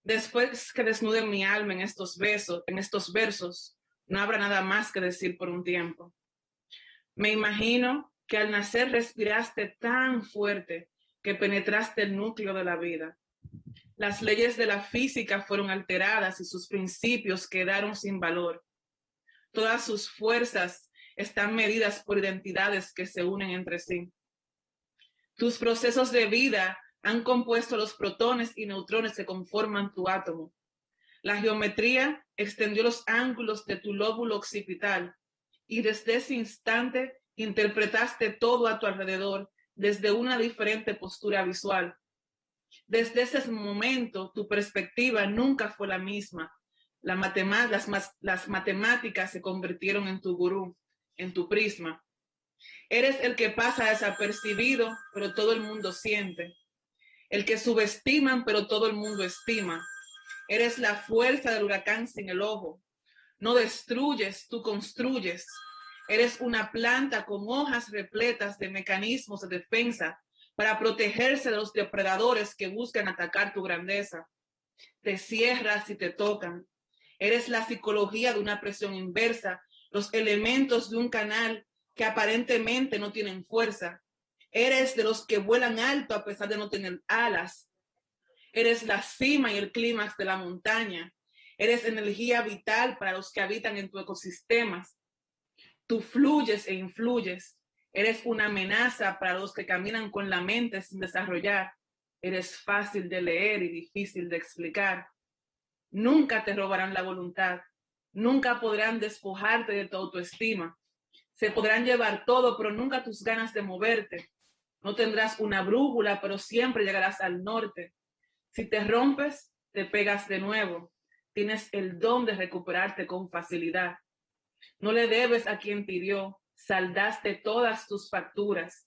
Después que desnude mi alma en estos versos, no habrá nada más que decir por un tiempo. Me imagino que al nacer respiraste tan fuerte que penetraste el núcleo de la vida. Las leyes de la física fueron alteradas y sus principios quedaron sin valor. Todas sus fuerzas están medidas por identidades que se unen entre sí. Tus procesos de vida han compuesto los protones y neutrones que conforman tu átomo. La geometría extendió los ángulos de tu lóbulo occipital y desde ese instante interpretaste todo a tu alrededor desde una diferente postura visual. Desde ese momento tu perspectiva nunca fue la misma. Las matemáticas se convirtieron en tu gurú, en tu prisma. Eres el que pasa desapercibido, pero todo el mundo siente. El que subestiman, pero todo el mundo estima. Eres la fuerza del huracán sin el ojo. No destruyes, tú construyes. Eres una planta con hojas repletas de mecanismos de defensa para protegerse de los depredadores que buscan atacar tu grandeza. Te cierras y te tocan. Eres la psicología de una presión inversa, los elementos de un canal que aparentemente no tienen fuerza. Eres de los que vuelan alto a pesar de no tener alas. Eres la cima y el clímax de la montaña. Eres energía vital para los que habitan en tu ecosistema. Tú fluyes e influyes. Eres una amenaza para los que caminan con la mente sin desarrollar. Eres fácil de leer y difícil de explicar. Nunca te robarán la voluntad. Nunca podrán despojarte de tu autoestima. Se podrán llevar todo, pero nunca tus ganas de moverte. No tendrás una brújula, pero siempre llegarás al norte. Si te rompes, te pegas de nuevo. Tienes el don de recuperarte con facilidad. No le debes a quien te hirió. Saldaste todas tus facturas.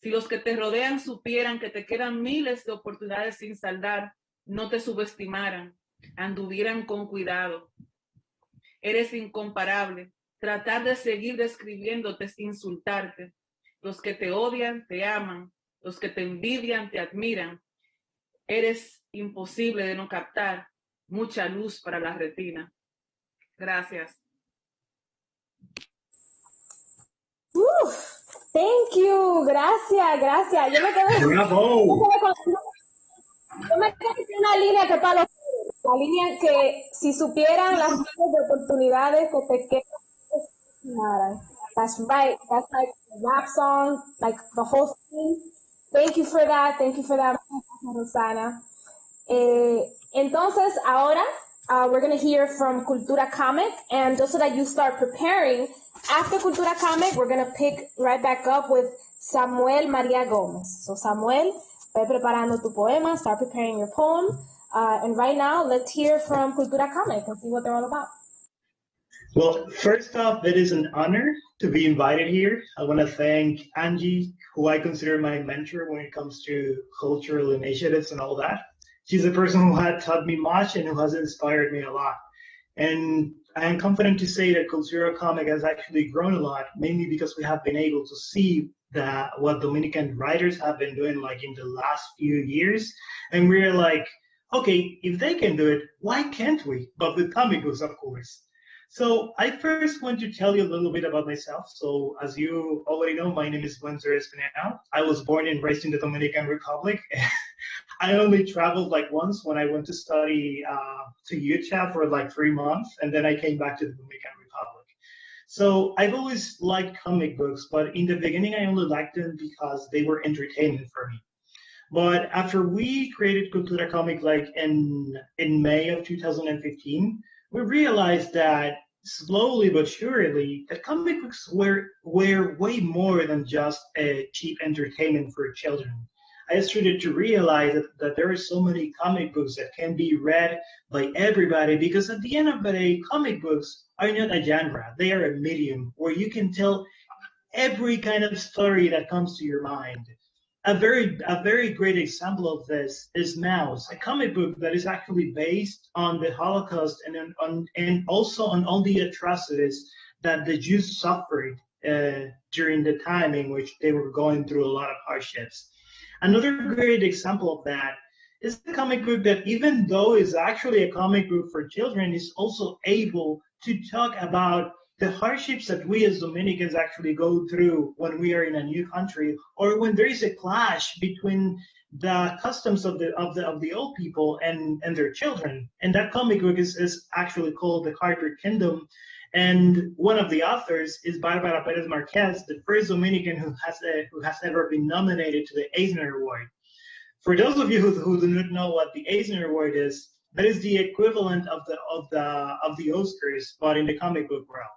Si los que te rodean supieran que te quedan miles de oportunidades sin saldar, no te subestimaran, anduvieran con cuidado. Eres incomparable. Tratar de seguir describiéndote es insultarte. Los que te odian, te aman. Los que te envidian, te admiran. Eres imposible de no captar. Mucha luz para la retina. Gracias. Thank you. Gracias, gracias. Yo me quedé con una línea que para los La línea que si supieran las miles de oportunidades que te quedan. That's right. That's like a rap song, like the whole thing. Thank you for that. Thank you for that, Roxana. Entonces, ahora we're going to hear from Cultura Comic, and just so that you start preparing, after Cultura Comic, we're going to pick right back up with Samuel Maria Gomez. So, Samuel, ve preparando tu poema, start preparing your poem, and right now, let's hear from Cultura Comic and see what they're all about. Well, first off, it is an honor to be invited here. I want to thank Angie, who I consider my mentor when it comes to cultural initiatives and all that. She's a person who had taught me much and who has inspired me a lot. And I am confident to say that Cultura Comic has actually grown a lot, mainly because we have been able to see that what Dominican writers have been doing like in the last few years. And we're like, okay, if they can do it, why can't we? But with comic books, of course. So I first want to tell you a little bit about myself. So as you already know, my name is Wenzer Espinal. I was born and raised in the Dominican Republic. I only traveled like once when I went to study to Utah for like 3 months, and then I came back to the Dominican Republic. So I've always liked comic books, but in the beginning I only liked them because they were entertaining for me. But after we created Cultura Comic like in May of 2015, we realized that slowly but surely that comic books were way more than just a cheap entertainment for children. I started to realize that there are so many comic books that can be read by everybody, because at the end of the day, comic books are not a genre. They are a medium where you can tell every kind of story that comes to your mind. A very great example of this is Mouse, a comic book that is actually based on the Holocaust and also on all the atrocities that the Jews suffered during the time in which they were going through a lot of hardships. Another great example of that is the comic book that, even though is actually a comic book for children, is also able to talk about the hardships that we as Dominicans actually go through when we are in a new country, or when there is a clash between the customs of the old people and their children. And that comic book is actually called The Carter Kingdom. And one of the authors is Barbara Perez Marquez, the first Dominican who has ever been nominated to the Eisner Award. For those of you who do not know what the Eisner Award is, that is the equivalent of the Oscars, but in the comic book world.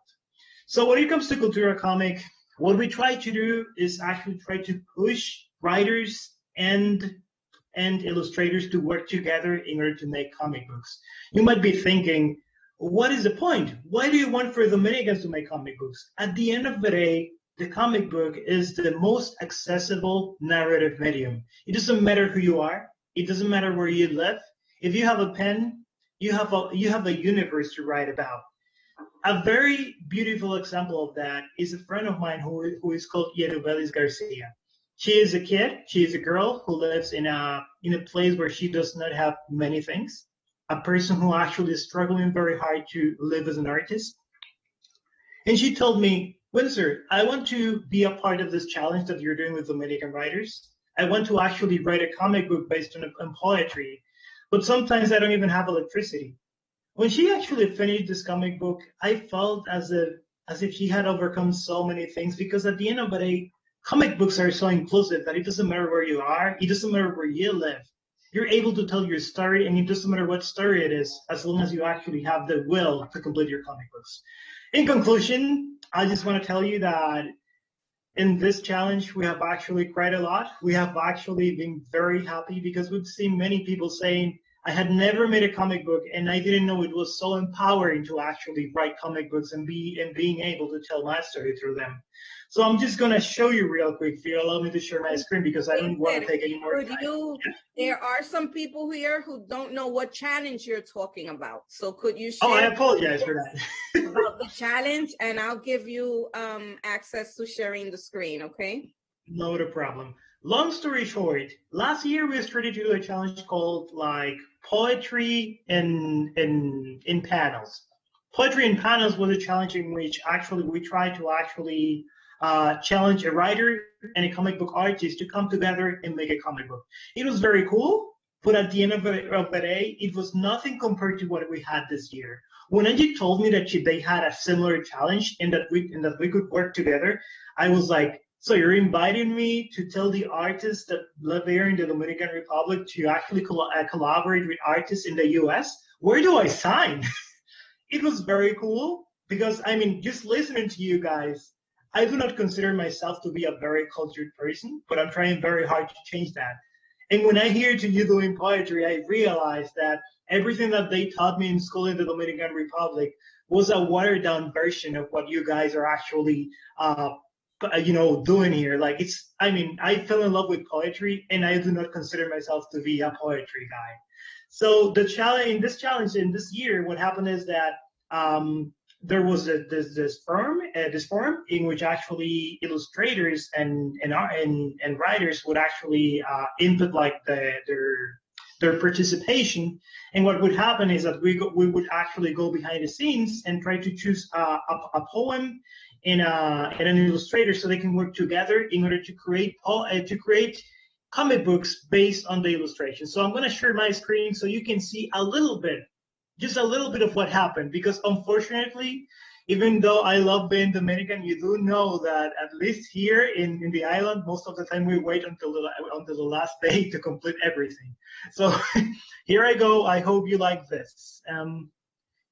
So when it comes to Cultura Comic, what we try to do is actually try to push writers and illustrators to work together in order to make comic books. You might be thinking, what is the point? Why do you want for Dominicans to make comic books? At the end of the day, the comic book is the most accessible narrative medium. It doesn't matter who you are. It doesn't matter where you live. If you have a pen, you have a universe to write about. A very beautiful example of that is a friend of mine who is called Yerubelis Garcia. She is a kid. She is a girl who lives in a place where she does not have many things. A person who actually is struggling very hard to live as an artist. And she told me, Windsor, I want to be a part of this challenge that you're doing with Dominican writers. I want to actually write a comic book based on poetry, but sometimes I don't even have electricity. When she actually finished this comic book, I felt as if she had overcome so many things, because at the end of the day, comic books are so inclusive that it doesn't matter where you are, it doesn't matter where you live. You're able to tell your story, and it doesn't matter what story it is, as long as you actually have the will to complete your comic books. In conclusion, I just want to tell you that in this challenge, we have actually cried a lot. We have actually been very happy because we've seen many people saying, I had never made a comic book, and I didn't know it was so empowering to actually write comic books and being able to tell my story through them. So I'm just going to show you real quick, if you allow me to share my screen, because I don't want to take any more time. There are some people here who don't know what challenge you're talking about. So could you share? Oh, I apologize for that. about the challenge, and I'll give you access to sharing the screen, okay? Not a problem. Long story short, last year we started to do a challenge called like poetry in panels. Poetry in panels was a challenge in which actually we tried to actually challenge a writer and a comic book artist to come together and make a comic book. It was very cool. But at the end of the day, it was nothing compared to what we had this year. When Angie told me that they had a similar challenge and that we could work together, I was like, so you're inviting me to tell the artists that live here in the Dominican Republic to actually collaborate with artists in the US? Where do I sign? It was very cool because, I mean, just listening to you guys, I do not consider myself to be a very cultured person, but I'm trying very hard to change that. And when I hear to you doing poetry, I realize that everything that they taught me in school in the Dominican Republic was a watered down version of what you guys are actually, doing here. Like I fell in love with poetry, and I do not consider myself to be a poetry guy. So the challenge in this year, what happened is that there was this forum in which actually illustrators and writers would actually input like their participation. And what would happen is that we would actually go behind the scenes and try to choose a poem and an illustrator so they can work together in order to create comic books based on the illustration. So I'm going to share my screen so you can see just a little bit of what happened, because unfortunately, even though I love being Dominican, you do know that at least here in the island, most of the time we wait until the last day to complete everything. So here I go. I hope you like this.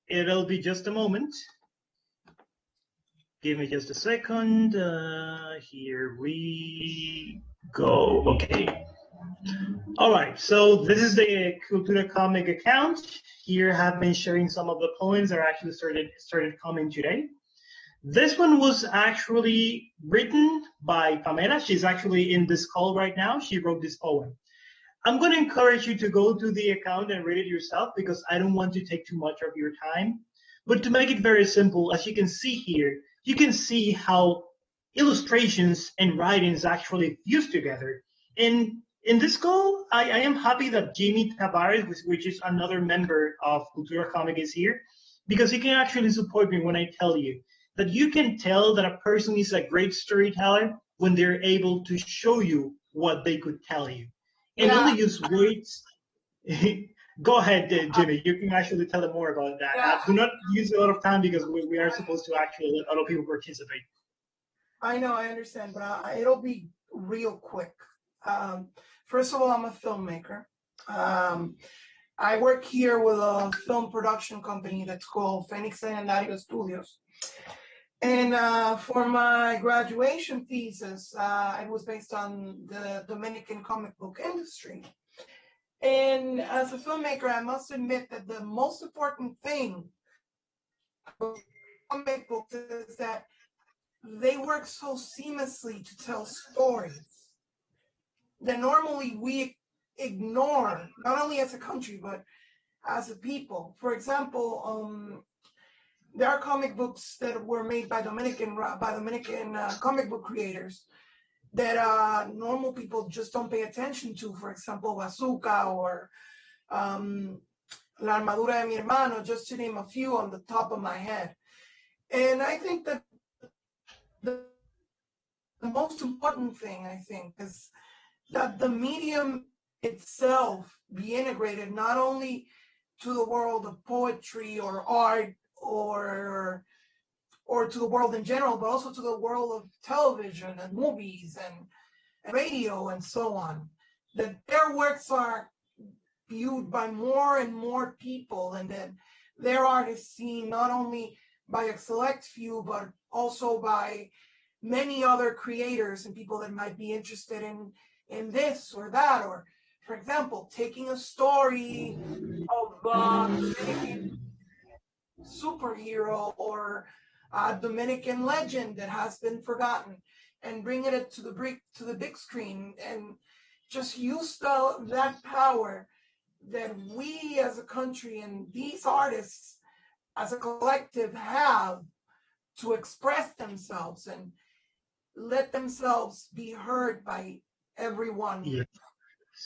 It'll be just a moment. Give me just a second. Here we go. Okay. All right. So this is the Cultura Comic account. Here I have been sharing some of the poems that actually started coming today. This one was actually written by Pamela. She's actually in this call right now. She wrote this poem. I'm going to encourage you to go to the account and read it yourself because I don't want to take too much of your time. But to make it very simple, as you can see here, you can see how illustrations and writings actually fuse together. And in this call, I am happy that Jimmy Taveras, which is another member of Cultura Comic, is here, because he can actually support me when I tell you that you can tell that a person is a great storyteller when they're able to show you what they could tell you. And only use words. Go ahead, Jimmy. You can actually tell them more about that. Do not use a lot of time because we are supposed to actually let other people participate. I know, I understand, but it'll be real quick. First of all, I'm a filmmaker. I work here with a film production company that's called Phoenix Legendario Studios. And for my graduation thesis, it was based on the Dominican comic book industry. And as a filmmaker, I must admit that the most important thing about comic books is that they work so seamlessly to tell stories that normally we ignore, not only as a country, but as a people. For example, there are comic books that were made by Dominican comic book creators that normal people just don't pay attention to. For example, Bazooka or La Armadura de mi Hermano, just to name a few on the top of my head. And I think that the most important thing, is that the medium itself be integrated not only to the world of poetry or art or to the world in general, but also to the world of television and movies and radio and so on. That their works are viewed by more and more people, and that their art is seen not only by a select few, but also by many other creators and people that might be interested in this or that. Or, for example, taking a story of a Dominican superhero or a Dominican legend that has been forgotten and bringing it to the big screen, and just use that power that we as a country and these artists as a collective have to express themselves and let themselves be heard by everyone.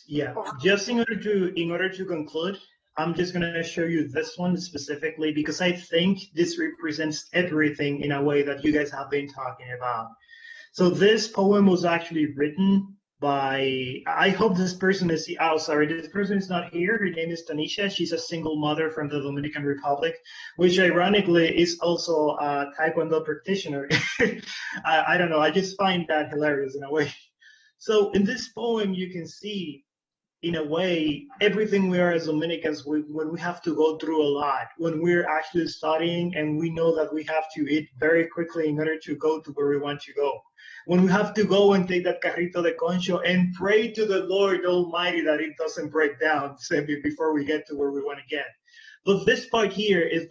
Yeah. Just in order to conclude, I'm just going to show you this one specifically because I think this represents everything in a way that you guys have been talking about. So this poem was actually written I hope this person is, oh, sorry, this person is not here. Her name is Tanisha. She's a single mother from the Dominican Republic, which ironically is also a Taekwondo practitioner. I don't know. I just find that hilarious in a way. So in this poem, you can see, in a way, everything we are as Dominicans, when we have to go through a lot, when we're actually studying and we know that we have to eat very quickly in order to go to where we want to go. When we have to go and take that carrito de concho and pray to the Lord Almighty that it doesn't break down before we get to where we want to get. But this part here is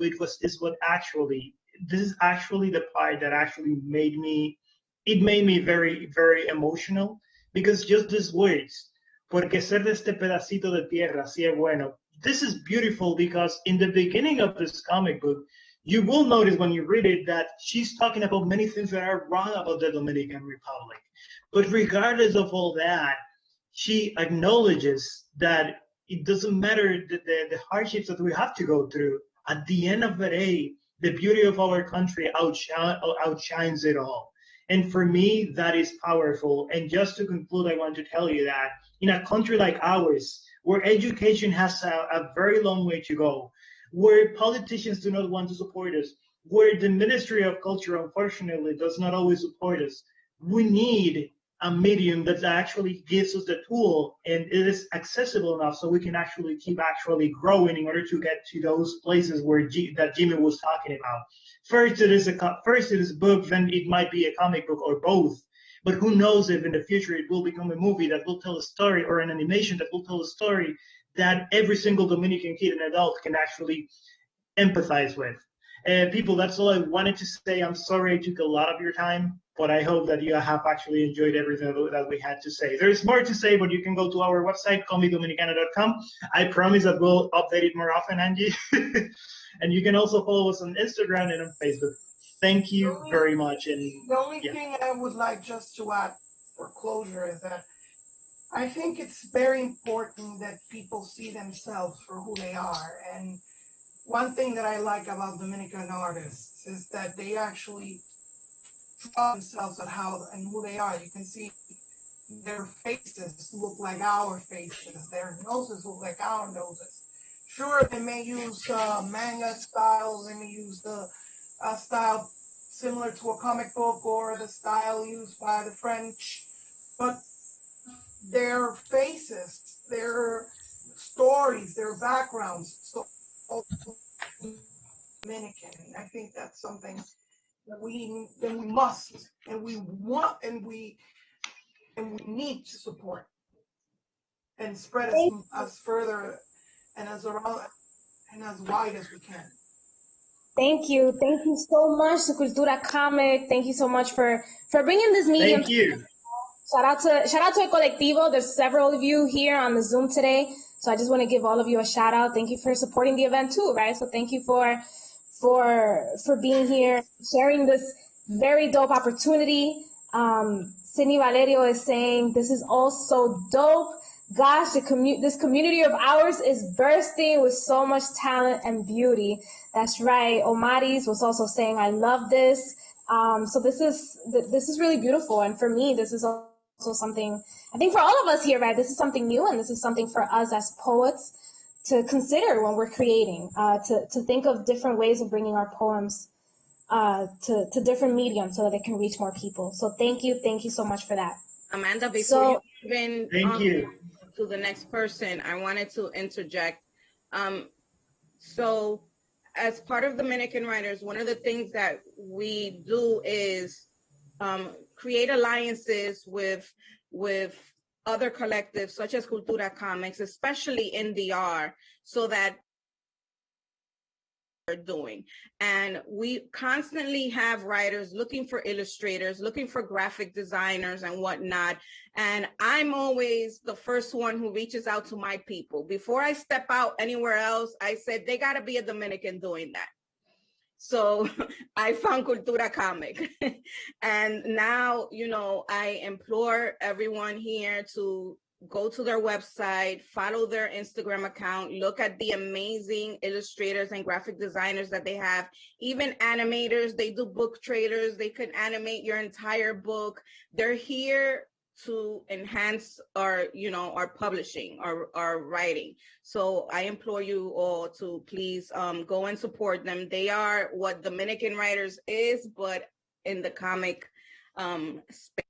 what actually, this is actually the part that actually made me very, very emotional, because just these words, porque ser de este pedacito de tierra, si es bueno. This is beautiful because in the beginning of this comic book, you will notice when you read it that she's talking about many things that are wrong about the Dominican Republic. But regardless of all that, she acknowledges that it doesn't matter the hardships that we have to go through. At the end of the day, the beauty of our country outshines it all. And for me, that is powerful. And just to conclude, I want to tell you that in a country like ours, where education has a very long way to go, where politicians do not want to support us, where the Ministry of Culture, unfortunately, does not always support us, we need a medium that actually gives us the tool and it is accessible enough so we can actually keep growing in order to get to those places where that Jimmy was talking about. First it is a book, then it might be a comic book or both. But who knows if in the future it will become a movie that will tell a story, or an animation that will tell a story that every single Dominican kid and adult can actually empathize with. And people, that's all I wanted to say. I'm sorry I took a lot of your time, but I hope that you have actually enjoyed everything that we had to say. There's more to say, but you can go to our website, comicdominicana.com. I promise that we'll update it more often, Angie. And you can also follow us on Instagram and on Facebook. Thank you very much. And the only thing I would like just to add for closure is that I think it's very important that people see themselves for who they are. And one thing that I like about Dominican artists is that they actually draw themselves at how and who they are. You can see their faces look like our faces. Their noses look like our noses. Sure, they may use manga style. They may use the style similar to a comic book or the style used by the French. But their faces, their stories, their backgrounds, so Dominican. I think that's something that we must and we want and we need to support and spread us further and as around and as wide as we can. Thank you so much to Cultura Comic. Thank you so much for bringing this medium. Thank you. Shout out to El Colectivo. There's several of you here on the Zoom today, so I just want to give all of you a shout out. Thank you for supporting the event too, right? So thank you for being here, sharing this very dope opportunity. Sydney Valerio is saying this is all so dope. Gosh, this community of ours is bursting with so much talent and beauty. That's right. Omaris was also saying, I love this. So this is really beautiful. And for me, this is also something, I think for all of us here, right? This is something new, and this is something for us as poets to consider when we're creating, to think of different ways of bringing our poems to different mediums so that they can reach more people. So thank you so much for that. Amanda, before you even to the next person, I wanted to interject. So as part of Dominican Writers, one of the things that we do is create alliances with other collectives such as Cultura Comics, especially in DR, so that doing. And we constantly have writers looking for illustrators, looking for graphic designers and whatnot. And I'm always the first one who reaches out to my people. Before I step out anywhere else, I said, they got to be a Dominican doing that. So I found Cultura Comic. And now, I implore everyone here to go to their website, follow their Instagram account, look at the amazing illustrators and graphic designers that they have, even animators. They do book trailers. They could animate your entire book. They're here to enhance our, our publishing, our writing. So I implore you all to please go and support them. They are what Dominican Writers is, but in the comic space,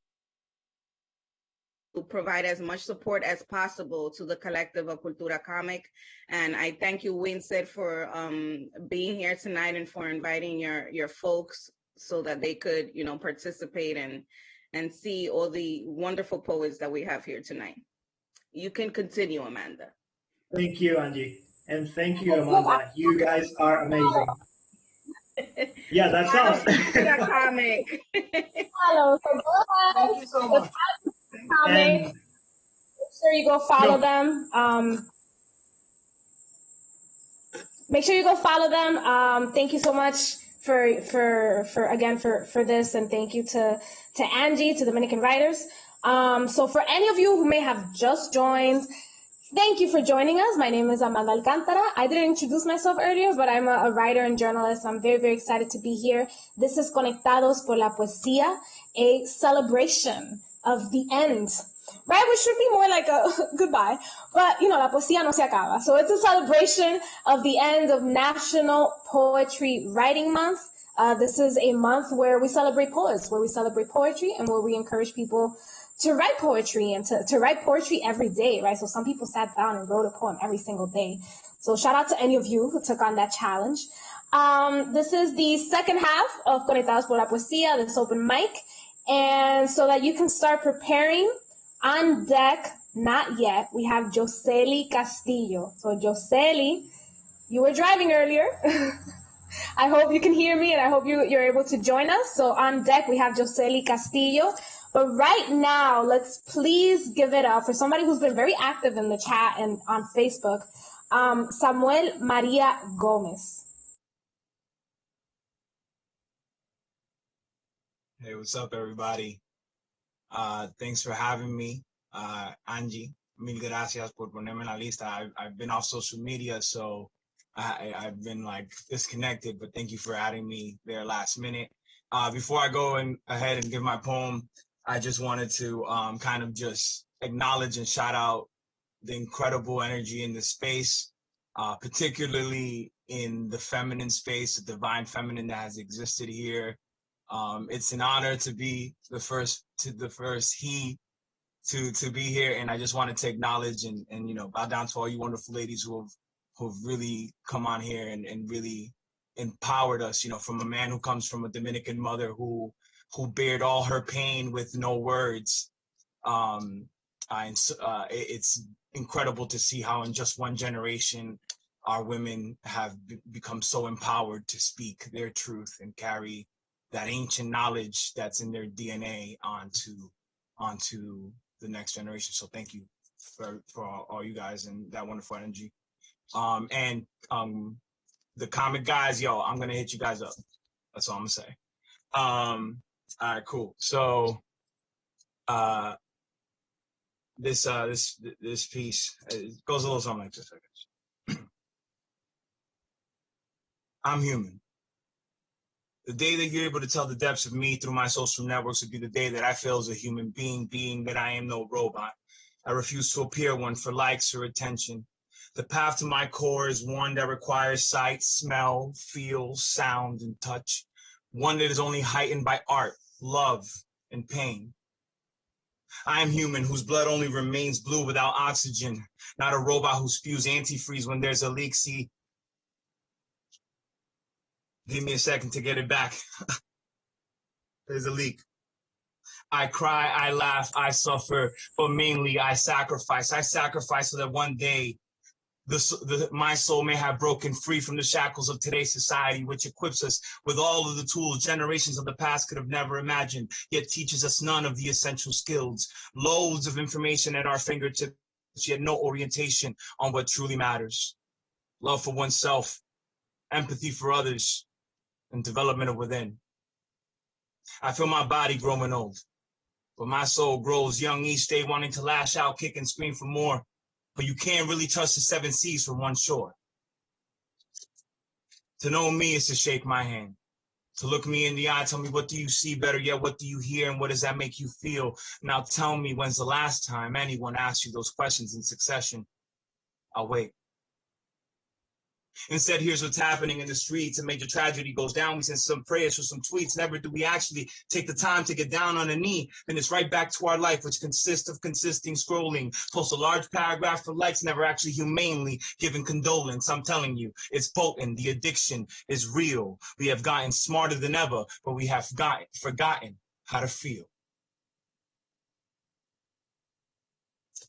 to provide as much support as possible to the collective of Cultura Comic. And I thank you, Winsett, for being here tonight and for inviting your folks so that they could, participate and see all the wonderful poets that we have here tonight. You can continue, Amanda. Thank you, Angie. And thank you, Amanda. You guys are amazing. Yeah, that's all. Comic. Follow. So go ahead. Thank you so much. Comic. Make sure you go follow them. Make sure you go follow them. Thank you so much for this, and thank you to Angie, to Dominican Writers. So for any of you who may have just joined, thank you for joining us. My name is Amanda Alcantara. I didn't introduce myself earlier, but I'm a writer and journalist. I'm very, very excited to be here. This is Conectados por la Poesía, a celebration of the end, right? Which should be more like a goodbye, but la poesía no se acaba. So it's a celebration of the end of National Poetry Writing Month. This is a month where we celebrate poets, where we celebrate poetry, and where we encourage people to write poetry and to write poetry every day, right? So some people sat down and wrote a poem every single day. So shout out to any of you who took on that challenge. This is the second half of Conectados por la Poesía, this open mic. And so that you can start preparing, on deck, not yet, we have Josely Castillo. So Josely, you were driving earlier. I hope you can hear me, and I hope you're able to join us. So on deck, we have Josely Castillo. But right now, let's please give it up for somebody who's been very active in the chat and on Facebook, Samuel Maria Gomez. Hey, what's up, everybody? Thanks for having me. Angie, mil gracias por ponerme en la lista. I've been off social media, so I've been disconnected, but thank you for adding me there last minute. Before I go ahead and give my poem, I just wanted to kind of just acknowledge and shout out the incredible energy in the space, particularly in the feminine space, the divine feminine that has existed here. It's an honor to be the first he to be here, and I just wanted to acknowledge and bow down to all you wonderful ladies who've really come on here and really empowered us. From a man who comes from a Dominican mother who bared all her pain with no words. It's incredible to see how in just one generation our women have become so empowered to speak their truth and carry that ancient knowledge that's in their DNA onto the next generation. So thank you for all you guys and that wonderful energy. The comic guys, I'm gonna hit you guys up. That's all I'm gonna say. All right, cool. So this piece, it goes a little something like this, I guess. I'm human. The day that you're able to tell the depths of me through my social networks would be the day that I feel as a human being that I am no robot. I refuse to appear one for likes or attention. The path to my core is one that requires sight, smell, feel, sound, and touch. One that is only heightened by art, love, and pain. I am human, whose blood only remains blue without oxygen, not a robot who spews antifreeze when there's a leak. See, give me a second to get it back. There's a leak. I cry, I laugh, I suffer, but mainly I sacrifice. I sacrifice so that one day my soul may have broken free from the shackles of today's society, which equips us with all of the tools generations of the past could have never imagined, yet teaches us none of the essential skills. Loads of information at our fingertips, yet no orientation on what truly matters. Love for oneself, empathy for others, and development of within. I feel my body growing old, but my soul grows young each day, wanting to lash out, kick, and scream for more. But you can't really trust the 7 seas from one shore. To know me is to shake my hand, To look me in the eye, tell me, what do you see? Better yet, what do you hear? And what does that make you feel? Now tell me, when's the last time anyone asked you those questions in succession? I'll wait. Instead, here's what's happening in the streets. A major tragedy goes down. We send some prayers for some tweets. Never do we actually take the time to get down on a knee. Then it's right back to our life, which consists of consisting scrolling. Post a large paragraph for likes, never actually humanely giving condolence. I'm telling you, it's potent. The addiction is real. We have gotten smarter than ever, but we have forgotten how to feel.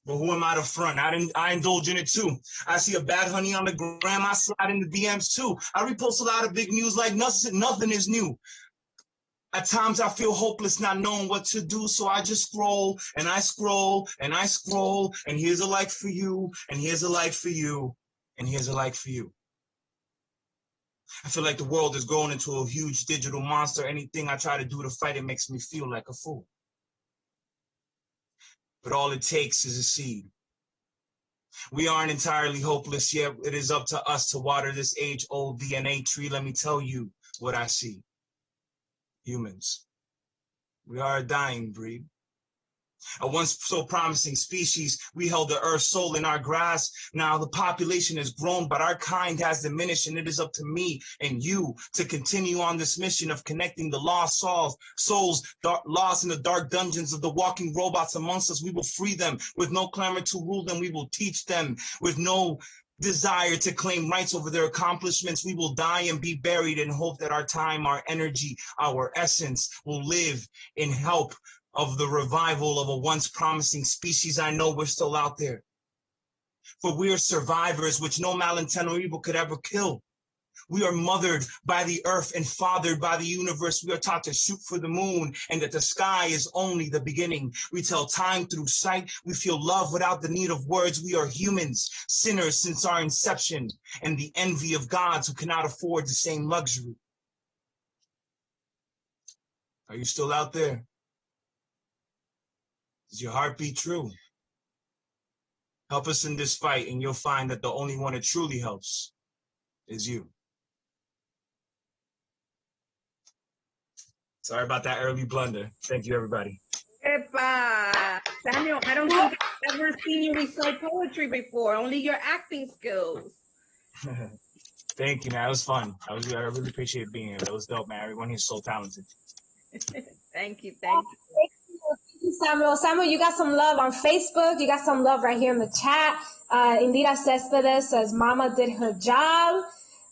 But who am I to front? I indulge in it too. I see a bad honey on the gram, I slide in the DMs too. I repost a lot of big news like nothing is new. At times I feel hopeless not knowing what to do, so I just scroll and I scroll and I scroll, and here's a like for you, and here's a like for you, and here's a like for you. I feel like the world is growing into a huge digital monster. Anything I try to do to fight it makes me feel like a fool. But all it takes is a seed. We aren't entirely hopeless yet. It is up to us to water this age-old DNA tree. Let me tell you what I see. Humans. We are a dying breed. A once so promising species, we held the earth's soul in our grasp. Now the population has grown, but our kind has diminished, and it is up to me and you to continue on this mission of connecting the lost souls lost in the dark dungeons of the walking robots amongst us. We will free them with no clamor to rule them. We will teach them with no desire to claim rights over their accomplishments. We will die and be buried and hope that our time, our energy, our essence will live in help of the revival of a once promising species. I know we're still out there. For we are survivors which no malintent or evil could ever kill. We are mothered by the earth and fathered by the universe. We are taught to shoot for the moon and that the sky is only the beginning. We tell time through sight. We feel love without the need of words. We are humans, sinners since our inception, and the envy of gods who cannot afford the same luxury. Are you still out there? Is your heartbeat true? Help us in this fight, and you'll find that the only one that truly helps is you. Sorry about that early blunder. Thank you, everybody. Epa! Samuel, I don't think I've ever seen you recite poetry before, only your acting skills. Thank you, man. It was fun. I really appreciate being here. That was dope, man. Everyone here is so talented. Thank you. Thank you, Samuel. Samuel, you got some love on Facebook. You got some love right here in the chat. Indira Cespedes says, Mama did her job.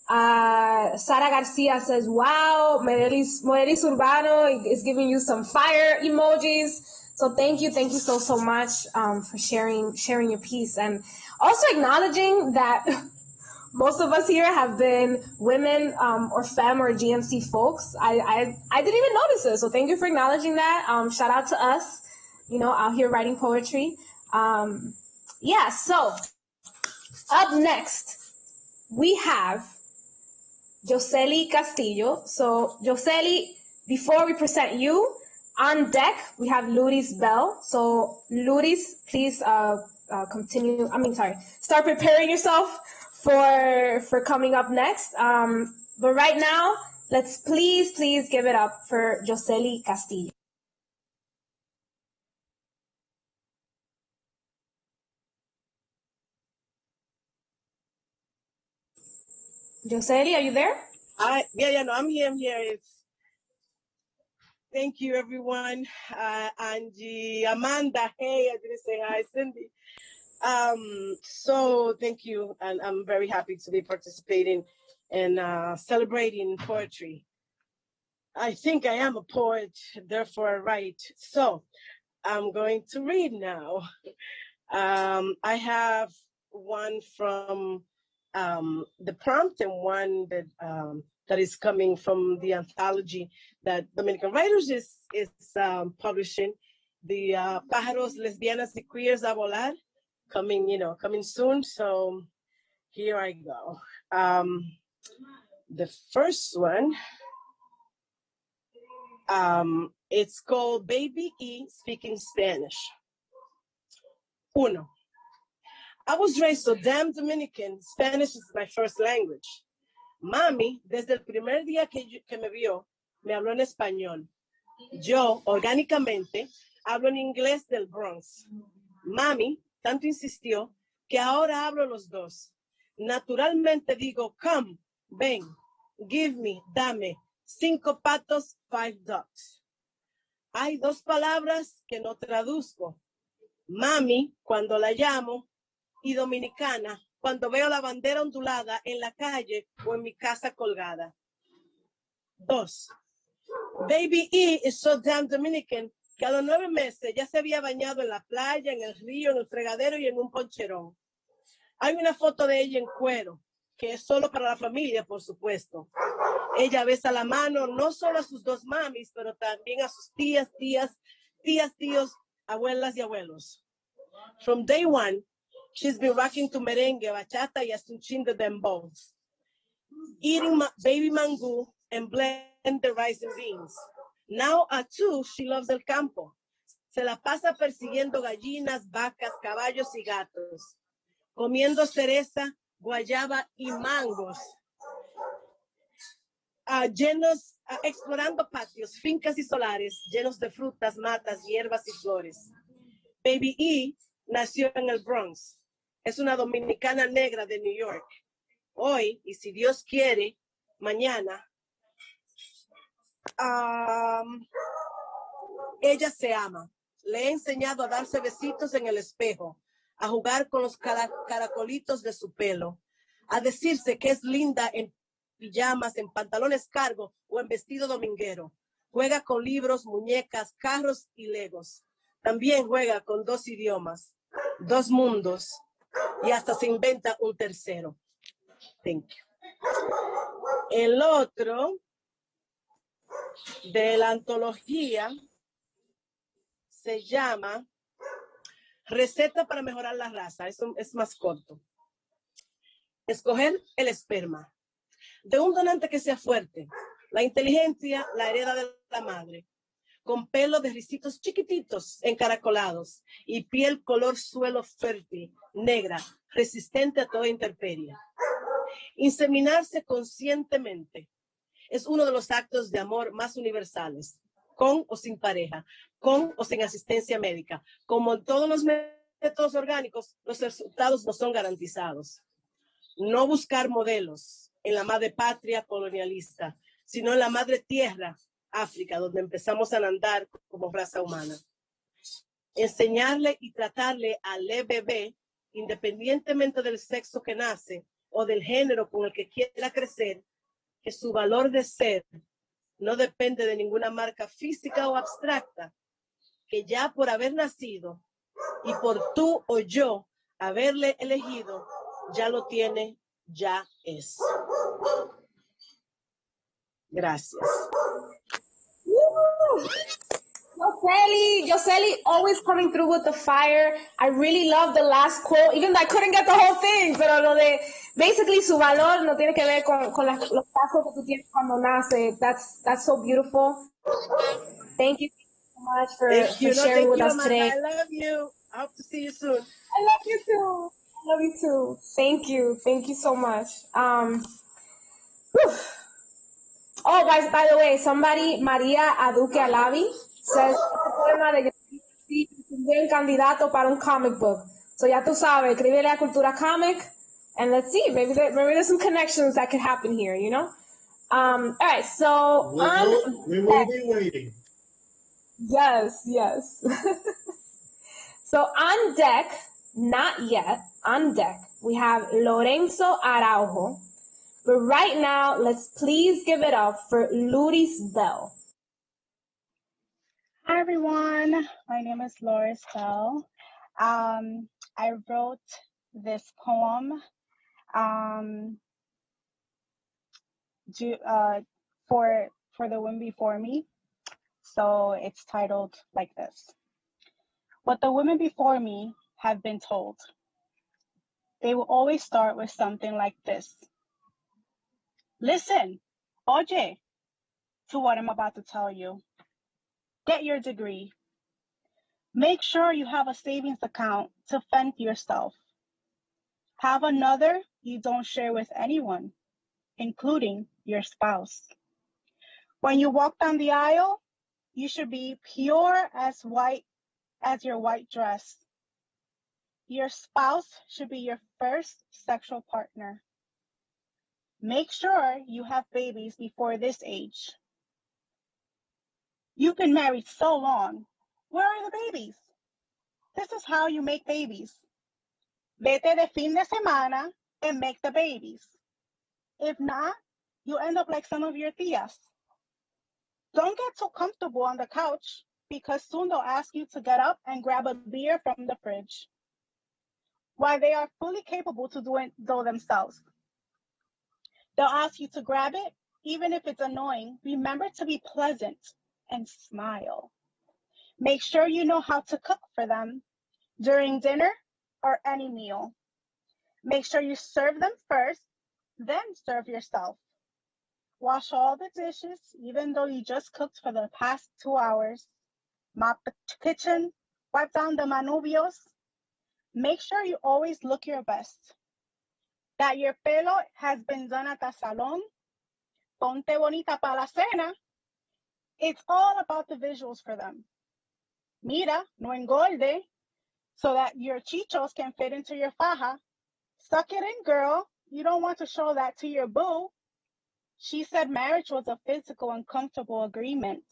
Sara Garcia says, wow. Morelis Urbano is giving you some fire emojis. So thank you so much for sharing your piece, and also acknowledging that most of us here have been women or femme or GMC folks. I didn't even notice it, so thank you for acknowledging that. Shout out to us, out here writing poetry. So up next, we have Josely Castillo. So Josely, before we present you, on deck, we have Luris Bell. So Luris, please start preparing yourself for coming up next. But right now, let's please give it up for Josely Castillo. Josely, are you there? I'm here. Thank you, everyone. Angie, Amanda, hey, I didn't say hi, Cindy. So thank you, and I'm very happy to be participating and celebrating poetry. I think I am a poet, therefore I write. So I'm going to read now. I have one from the prompt and one that is coming from the anthology that Dominican Writers is publishing, the Pájaros, Lesbianas y Queers a Volar, coming soon. So here I go. The first one, it's called Baby E Speaking Spanish. Uno. I was raised so damn Dominican, Spanish is my first language. Mami, desde el primer día que me vio, me habló en español. Yo, orgánicamente, hablo en inglés del Bronx. Mami tanto insistió que ahora hablo los dos. Naturalmente digo, come, ven, give me, dame, 5 patos, 5 ducks. Hay 2 palabras que no traduzco. Mami, cuando la llamo, y dominicana, cuando veo la bandera ondulada en la calle o en mi casa colgada. 2. Baby E is so damn Dominican que a los 9 meses ya se había bañado en la playa, en el río, en el fregadero y en un poncherón. Hay una foto de ella en cuero, que es solo para la familia, por supuesto. Ella besa la mano no solo a sus 2 mamis, pero también a sus tías, tíos, abuelas y abuelos. From day one, she's been rocking to merengue, bachata y hasta un chin de dembow. Eating baby mangú and blend the rice and beans. Now at 2, she loves el campo. Se la pasa persiguiendo gallinas, vacas, caballos y gatos. Comiendo cereza, guayaba y mangos. Explorando patios, fincas y solares llenos de frutas, matas, hierbas y flores. Baby E nació en el Bronx. Es una dominicana negra de New York. Hoy, y si Dios quiere, mañana, ella se ama. Le he enseñado a darse besitos en el espejo, a jugar con los caracolitos de su pelo, a decirse que es linda en pijamas, en pantalones cargo o en vestido dominguero. Juega con libros, muñecas, carros y legos. También juega con 2 idiomas, 2 mundos y hasta se inventa un tercero. Thank you. El otro de la antología se llama Receta para mejorar la raza. Eso es más corto. Escoger el esperma de un donante que sea fuerte. La inteligencia la hereda de la madre, con pelo de ricitos chiquititos encaracolados y piel color suelo fértil, negra, resistente a toda intemperie. Inseminarse conscientemente es uno de los actos de amor más universales, con o sin pareja, con o sin asistencia médica. Como en todos los métodos orgánicos, los resultados no son garantizados. No buscar modelos en la madre patria colonialista, sino en la madre tierra, África, donde empezamos a andar como raza humana. Enseñarle y tratarle al bebé, independientemente del sexo que nace o del género con el que quiera crecer, que su valor de ser no depende de ninguna marca física o abstracta, que ya por haber nacido y por tú o yo haberle elegido, ya lo tiene, ya es. Gracias. Yoseli always coming through with the fire. I really love the last quote, even though I couldn't get the whole thing, pero lo de, basically su valor no tiene que ver con los pasos que tú tienes cuando nace. That's so beautiful. Thank you so much for sharing with us today. I love you. I hope to see you soon. I love you too. I love you too. Thank you. Thank you so much. Oh, guys, by the way, somebody, María Aduque Alavi, says, este poema de Yoseli es un buen candidato para un comic book. So ya tú sabes, escríbele a Cultura Comic, and let's see, maybe there's some connections that could happen here, you know? All right, so we will be waiting. Yes. So on deck, not yet, on deck, we have Lorenzo Araujo. But right now, let's please give it up for Lourdes Bell. Hi, everyone. My name is Lourdes Bell. I wrote this poem for the women before me. So it's titled like this. What the women before me have been told. They will always start with something like this. Listen, oye, to what I'm about to tell you. Get your degree. Make sure you have a savings account to fend yourself. Have another you don't share with anyone, including your spouse. When you walk down the aisle, you should be pure as white as your white dress. Your spouse should be your first sexual partner. Make sure you have babies before this age. You've been married so long. Where are the babies? This is how you make babies. Vete de fin de semana and make the babies. If not, you end up like some of your tías. Don't get too comfortable on the couch because soon they'll ask you to get up and grab a beer from the fridge. While they are fully capable to do it though themselves. They'll ask you to grab it, even if it's annoying. Remember to be pleasant and smile. Make sure you know how to cook for them during dinner or any meal. Make sure you serve them first, then serve yourself. Wash all the dishes, even though you just cooked for the past 2 hours. Mop the kitchen, wipe down the manubrios. Make sure you always look your best. That your pelo has been done at the salon. Ponte bonita para la cena. It's all about the visuals for them. Mira, no engorde, so that your chichos can fit into your faja. Suck it in, girl. You don't want to show that to your boo. She said marriage was a physical and comfortable agreement.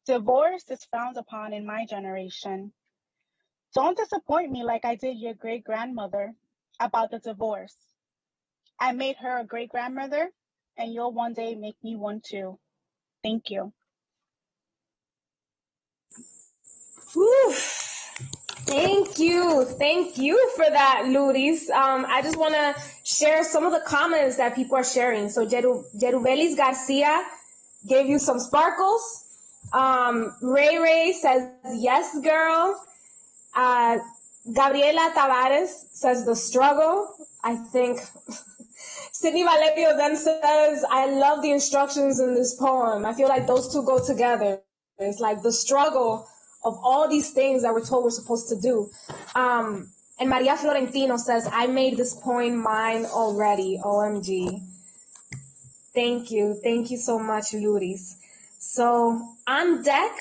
Divorce is frowned upon in my generation. Don't disappoint me like I did your great-grandmother about the divorce. I made her a great-grandmother, and you'll one day make me one too. Thank you. Whew. Thank you for that, Luris. I just want to share some of the comments that people are sharing. So Jerubelis Garcia gave you some sparkles. Ray says, yes, girl. Gabriela Taveras says, the struggle. I think Sydney Valerio then says, I love the instructions in this poem. I feel like those two go together. It's like the struggle of all these things that we're told we're supposed to do. And Maria Florentino says, I made this poem mine already. OMG. Thank you. Thank you so much, Luris. So on deck,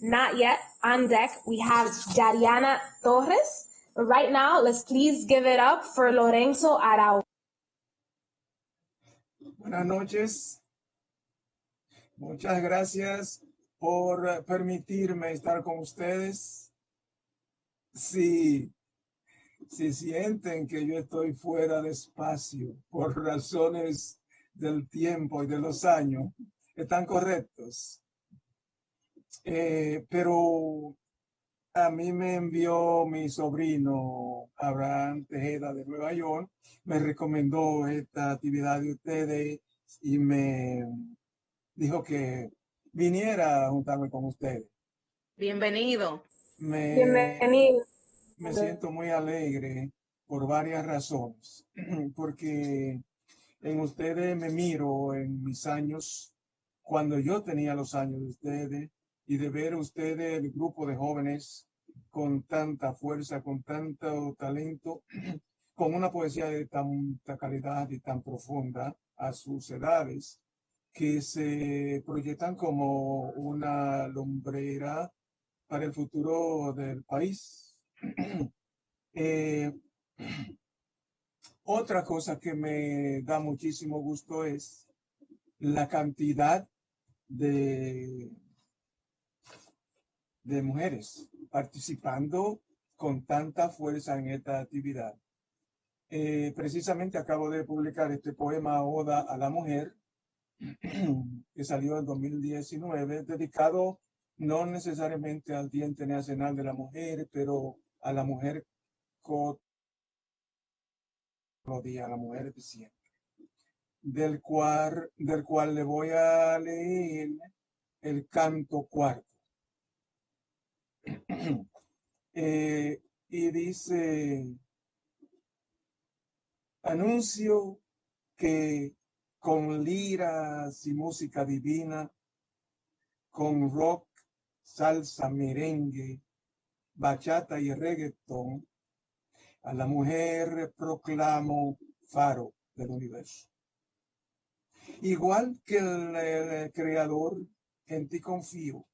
not yet, on deck, we have Jariana Torres. Right now, let's please give it up for Lorenzo Arau. Buenas noches. Muchas gracias por permitirme estar con ustedes. Si sienten que yo estoy fuera de espacio por razones del tiempo y de los años, están correctos. Pero a mí me envió mi sobrino Abraham Tejeda de Nueva York, me recomendó esta actividad de ustedes y me dijo que viniera a juntarme con ustedes. Bienvenido. Bienvenido. Me siento muy alegre por varias razones, porque en ustedes me miro en mis años, cuando yo tenía los años de ustedes, y de ver ustedes el grupo de jóvenes con tanta fuerza, con tanto talento, con una poesía de tanta calidad y tan profunda a sus edades, que se proyectan como una lumbrera para el futuro del país. Otra cosa que me da muchísimo gusto es la cantidad de mujeres participando con tanta fuerza en esta actividad. Precisamente acabo de publicar este poema Oda a la Mujer, que salió en 2019, dedicado no necesariamente al Día Internacional de la Mujer, pero a la mujer a la mujer eficiente, del cual le voy a leer el canto cuarto. Y dice, anuncio que con liras y música divina, con rock, salsa, merengue, bachata y reggaetón, a la mujer proclamo faro del universo. Igual que el Creador, en ti confío.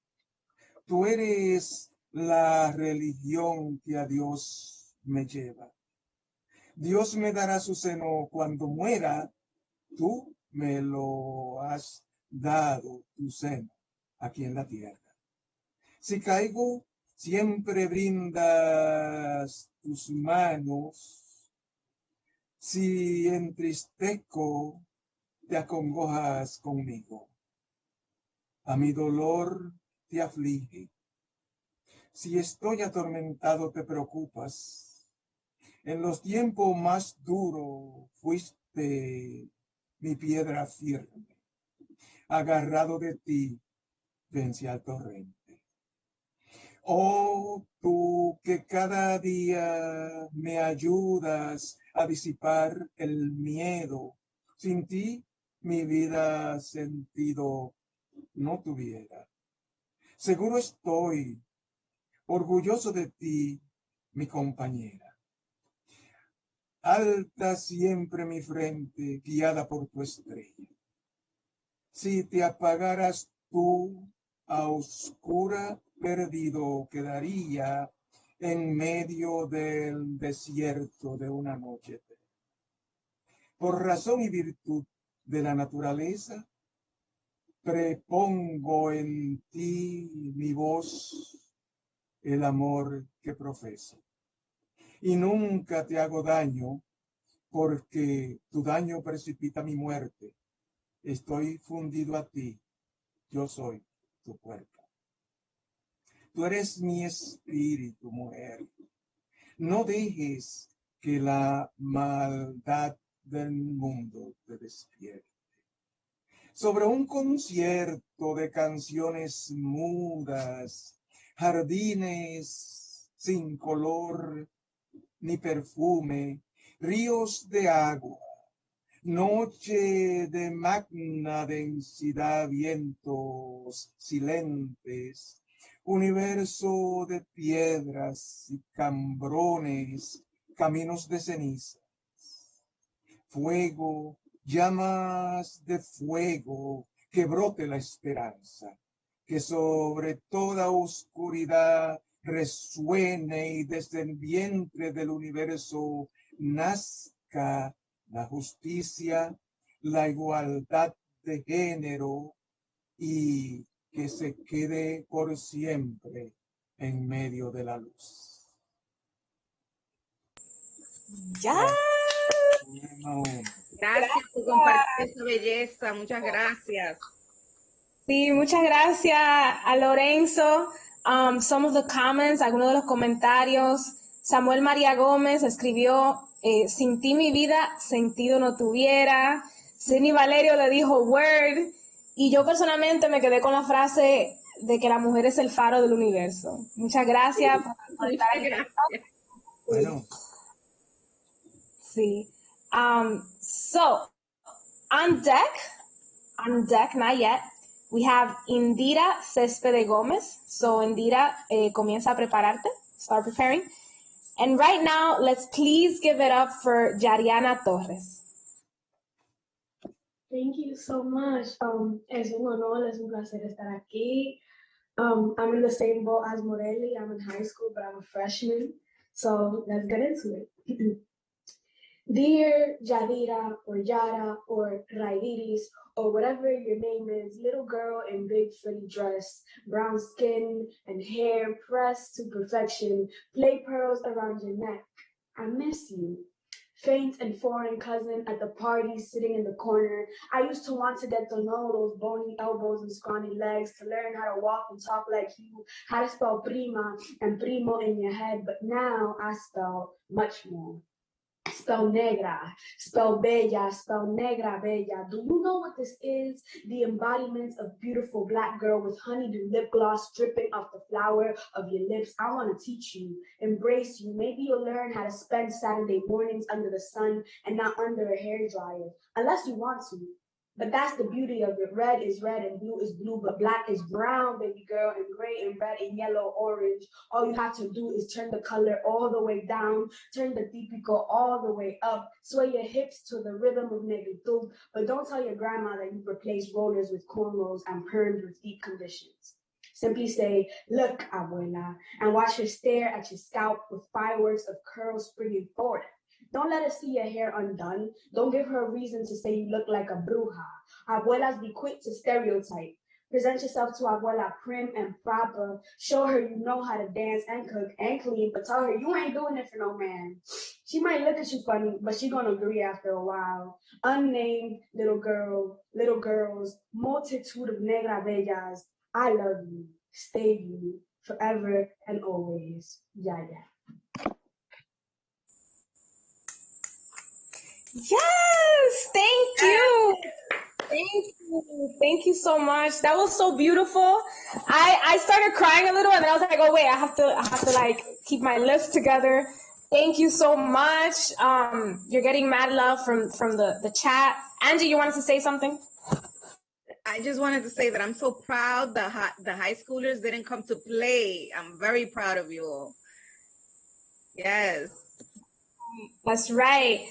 Tú eres la religión que a Dios me lleva. Dios me dará su seno cuando muera. Tú me lo has dado, tu seno, aquí en la tierra. Si caigo, siempre brindas tus manos. Si entristezco, te acongojas conmigo. A mi dolor te aflige. Si estoy atormentado, te preocupas. En los tiempos más duros fuiste mi piedra firme. Agarrado de ti, vence al torrente. Oh, tú que cada día me ayudas a disipar el miedo. Sin ti, mi vida sentido no tuviera. Seguro estoy orgulloso de ti, mi compañera. Alta siempre mi frente, guiada por tu estrella. Si te apagaras tú, a oscura perdido quedaría en medio del desierto de una noche. Por razón y virtud de la naturaleza, prepongo en ti mi voz, el amor que profeso. Y nunca te hago daño, porque tu daño precipita mi muerte. Estoy fundido a ti, yo soy tu cuerpo. Tú eres mi espíritu, mujer. No dejes que la maldad del mundo te despierte. Sobre un concierto de canciones mudas, jardines sin color ni perfume, ríos de agua, noche de magna densidad, vientos silentes, universo de piedras y cambrones, caminos de cenizas, fuego, llamas de fuego, que brote la esperanza, que sobre toda oscuridad resuene y desde el vientre del universo nazca la justicia, la igualdad de género y que se quede por siempre en medio de la luz. Ya. Gracias por compartir esa belleza. Muchas gracias. Sí, muchas gracias a Lorenzo. Some of the comments, algunos de los comentarios. Samuel María Gómez escribió, sin ti mi vida sentido no tuviera. Sidney Valerio le dijo word. Y yo personalmente me quedé con la frase de que la mujer es el faro del universo. Muchas gracias por estar aquí. Bueno. Sí. So, on deck, not yet, we have Indira Céspede Gómez. So, Indira, comienza a prepararte. Start preparing. And right now, let's please give it up for Yariana Torres. Thank you so much. Es un honor, es un placer estar aquí. I'm in the same boat as Morelli. I'm in high school, but I'm a freshman. So let's get into it. Dear Yadira or Yara or Raidiris or whatever your name is, little girl in big frilly dress, brown skin and hair pressed to perfection, play pearls around your neck. I miss you. Faint and foreign cousin at the party sitting in the corner. I used to want to get to know those bony elbows and scrawny legs, to learn how to walk and talk like you, how to spell prima and primo in your head, but now I spell much more. Spell negra, spell bella, spell negra bella. Do you know what this is? The embodiment of beautiful black girl with honeydew lip gloss dripping off the flower of your lips. I want to teach you, embrace you. Maybe you'll learn how to spend Saturday mornings under the sun and not under a hairdryer, unless you want to. But that's the beauty of it. Red is red and blue is blue, but black is brown, baby girl, and gray white and red and yellow, orange. All you have to do is turn the color all the way down, turn the típico all the way up, sway your hips to the rhythm of negritud, but don't tell your grandma that you replaced rollers with cornrows and perms with deep conditions. Simply say, look, abuela, and watch her stare at your scalp with fireworks of curls springing forward. Don't let her see your hair undone. Don't give her a reason to say you look like a bruja. Abuelas, be quick to stereotype. Present yourself to abuela prim and proper. Show her you know how to dance and cook and clean, but tell her you ain't doing it for no man. She might look at you funny, but she gonna agree after a while. Unnamed little girls, multitude of negra bellas. I love you. Stay you forever and always. Yaya. Yes, thank you. Thank you so much. That was so beautiful. I started crying a little, and then I was like, oh wait, I have to like keep my lips together. Thank you so much. You're getting mad love from the chat. Angie, you wanted to say something? I just wanted to say that I'm so proud the high schoolers didn't come to play. I'm very proud of you all. Yes. That's right.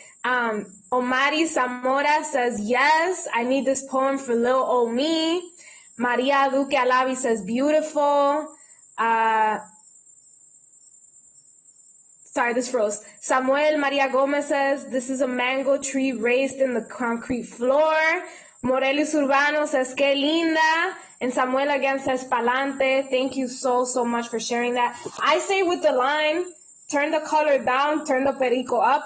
Omari Zamora says, yes, I need this poem for little old me. Maria Duque Alavi says, beautiful. Sorry, this froze. Samuel Maria Gomez says, this is a mango tree raised in the concrete floor. Morelis Urbano says, que linda. And Samuel again says, pa'lante. Thank you so much for sharing that. I say with the line, turn the color down, turn the perico up.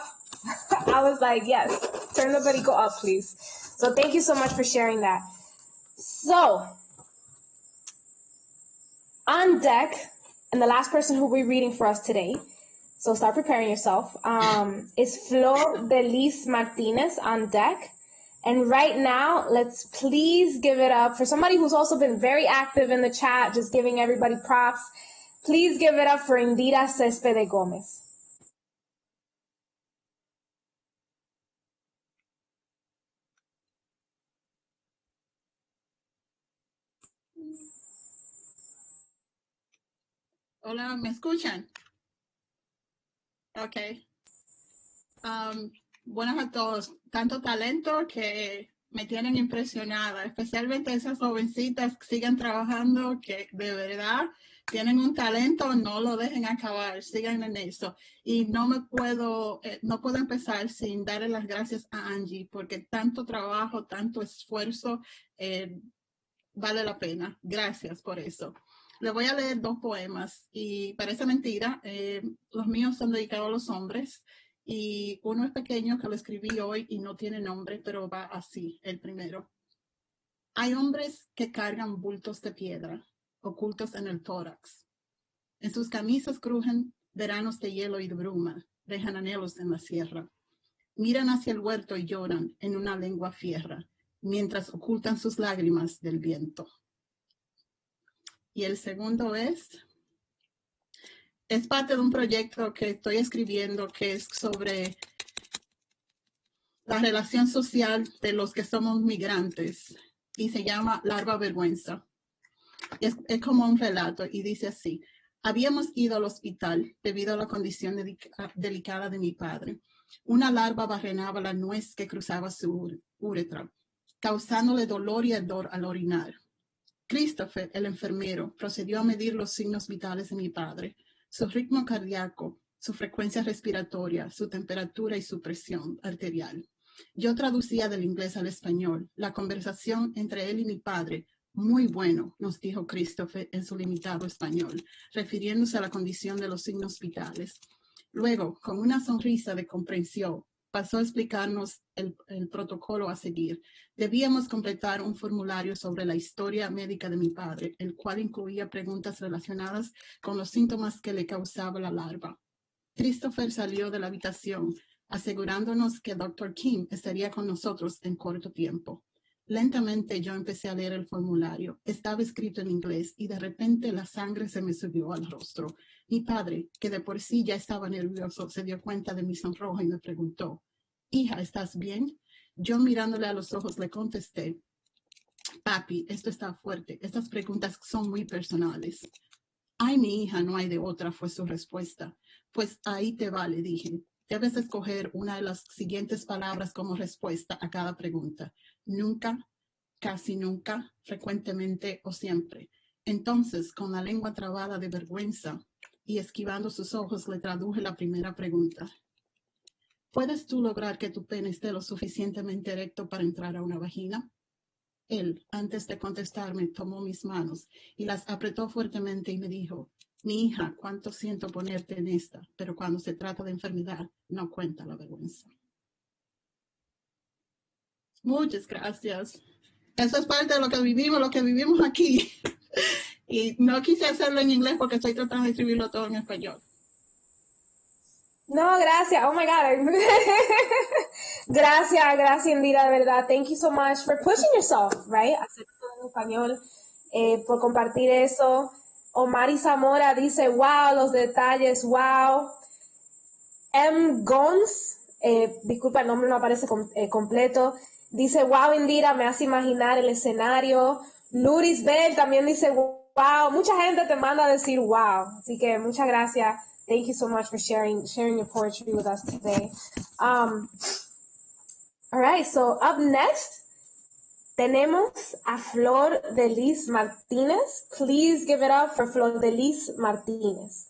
I was like, yes, turn the perico up, please. So thank you so much for sharing that. So, on deck, and the last person who will be reading for us today, so start preparing yourself, is Flor Delis Martinez on deck. And right now, let's please give it up for somebody who's also been very active in the chat, just giving everybody props. Please give it up for Indira Céspede Gómez. Hola, ¿me escuchan? Ok. Buenas a todos. Tanto talento que me tienen impresionada, especialmente esas jovencitas que sigan trabajando, que de verdad tienen un talento, no lo dejen acabar, sigan en eso. Y no puedo empezar sin darle las gracias a Angie, porque tanto trabajo, tanto esfuerzo, vale la pena. Gracias por eso. Le voy a leer 2 poemas y parece mentira, los míos son dedicados a los hombres y uno es pequeño que lo escribí hoy y no tiene nombre, pero va así, el primero. Hay hombres que cargan bultos de piedra ocultos en el tórax. En sus camisas crujen veranos de hielo y de bruma, dejan anhelos en la sierra. Miran hacia el huerto y lloran en una lengua fierra, mientras ocultan sus lágrimas del viento. Y el segundo es parte de un proyecto que estoy escribiendo que es sobre la relación social de los que somos migrantes y se llama Larva Vergüenza. Es como un relato y dice así: habíamos ido al hospital debido a la condición delicada de mi padre. Una larva barrenaba la nuez que cruzaba su uretra, causándole dolor y ardor al orinar. Christopher, el enfermero, procedió a medir los signos vitales de mi padre, su ritmo cardíaco, su frecuencia respiratoria, su temperatura y su presión arterial. Yo traducía del inglés al español. La conversación entre él y mi padre, muy bueno, nos dijo Christopher en su limitado español, refiriéndose a la condición de los signos vitales. Luego, con una sonrisa de comprensión, pasó a explicarnos el protocolo a seguir. Debíamos completar un formulario sobre la historia médica de mi padre, el cual incluía preguntas relacionadas con los síntomas que le causaba la larva. Christopher salió de la habitación, asegurándonos que Dr. Kim estaría con nosotros en corto tiempo. Lentamente yo empecé a leer el formulario. Estaba escrito en inglés y de repente la sangre se me subió al rostro. Mi padre, que de por sí ya estaba nervioso, se dio cuenta de mi sonrojo y me preguntó: hija, ¿estás bien? Yo mirándole a los ojos le contesté: papi, esto está fuerte. Estas preguntas son muy personales. Ay, mi hija, no hay de otra, fue su respuesta. Pues ahí te va, le dije. Debes escoger una de las siguientes palabras como respuesta a cada pregunta. Nunca, casi nunca, frecuentemente o siempre. Entonces, con la lengua trabada de vergüenza y esquivando sus ojos, le traduje la primera pregunta. ¿Puedes tú lograr que tu pene esté lo suficientemente erecto para entrar a una vagina? Él, antes de contestarme, tomó mis manos y las apretó fuertemente y me dijo, mi hija, cuánto siento ponerte en esta, pero cuando se trata de enfermedad, no cuenta la vergüenza. Muchas gracias. Eso es parte de lo que vivimos aquí. Y no quise hacerlo en inglés porque estoy tratando de escribirlo todo en español. No, gracias. Oh my God. Gracias, Indira, de verdad. Thank you so much for pushing yourself, right? Hacer todo en español, por compartir eso. Omar Zamora dice, wow, los detalles, wow. M. Gons, disculpa, el nombre no aparece completo. Dice, wow, Indira, me hace imaginar el escenario. Luris Bell también dice, wow. Mucha gente te manda a decir wow. Así que muchas gracias. Thank you so much for sharing your poetry with us today. All right, so up next, tenemos a Flor de Lis Martínez. Please give it up for Flor de Lis Martínez.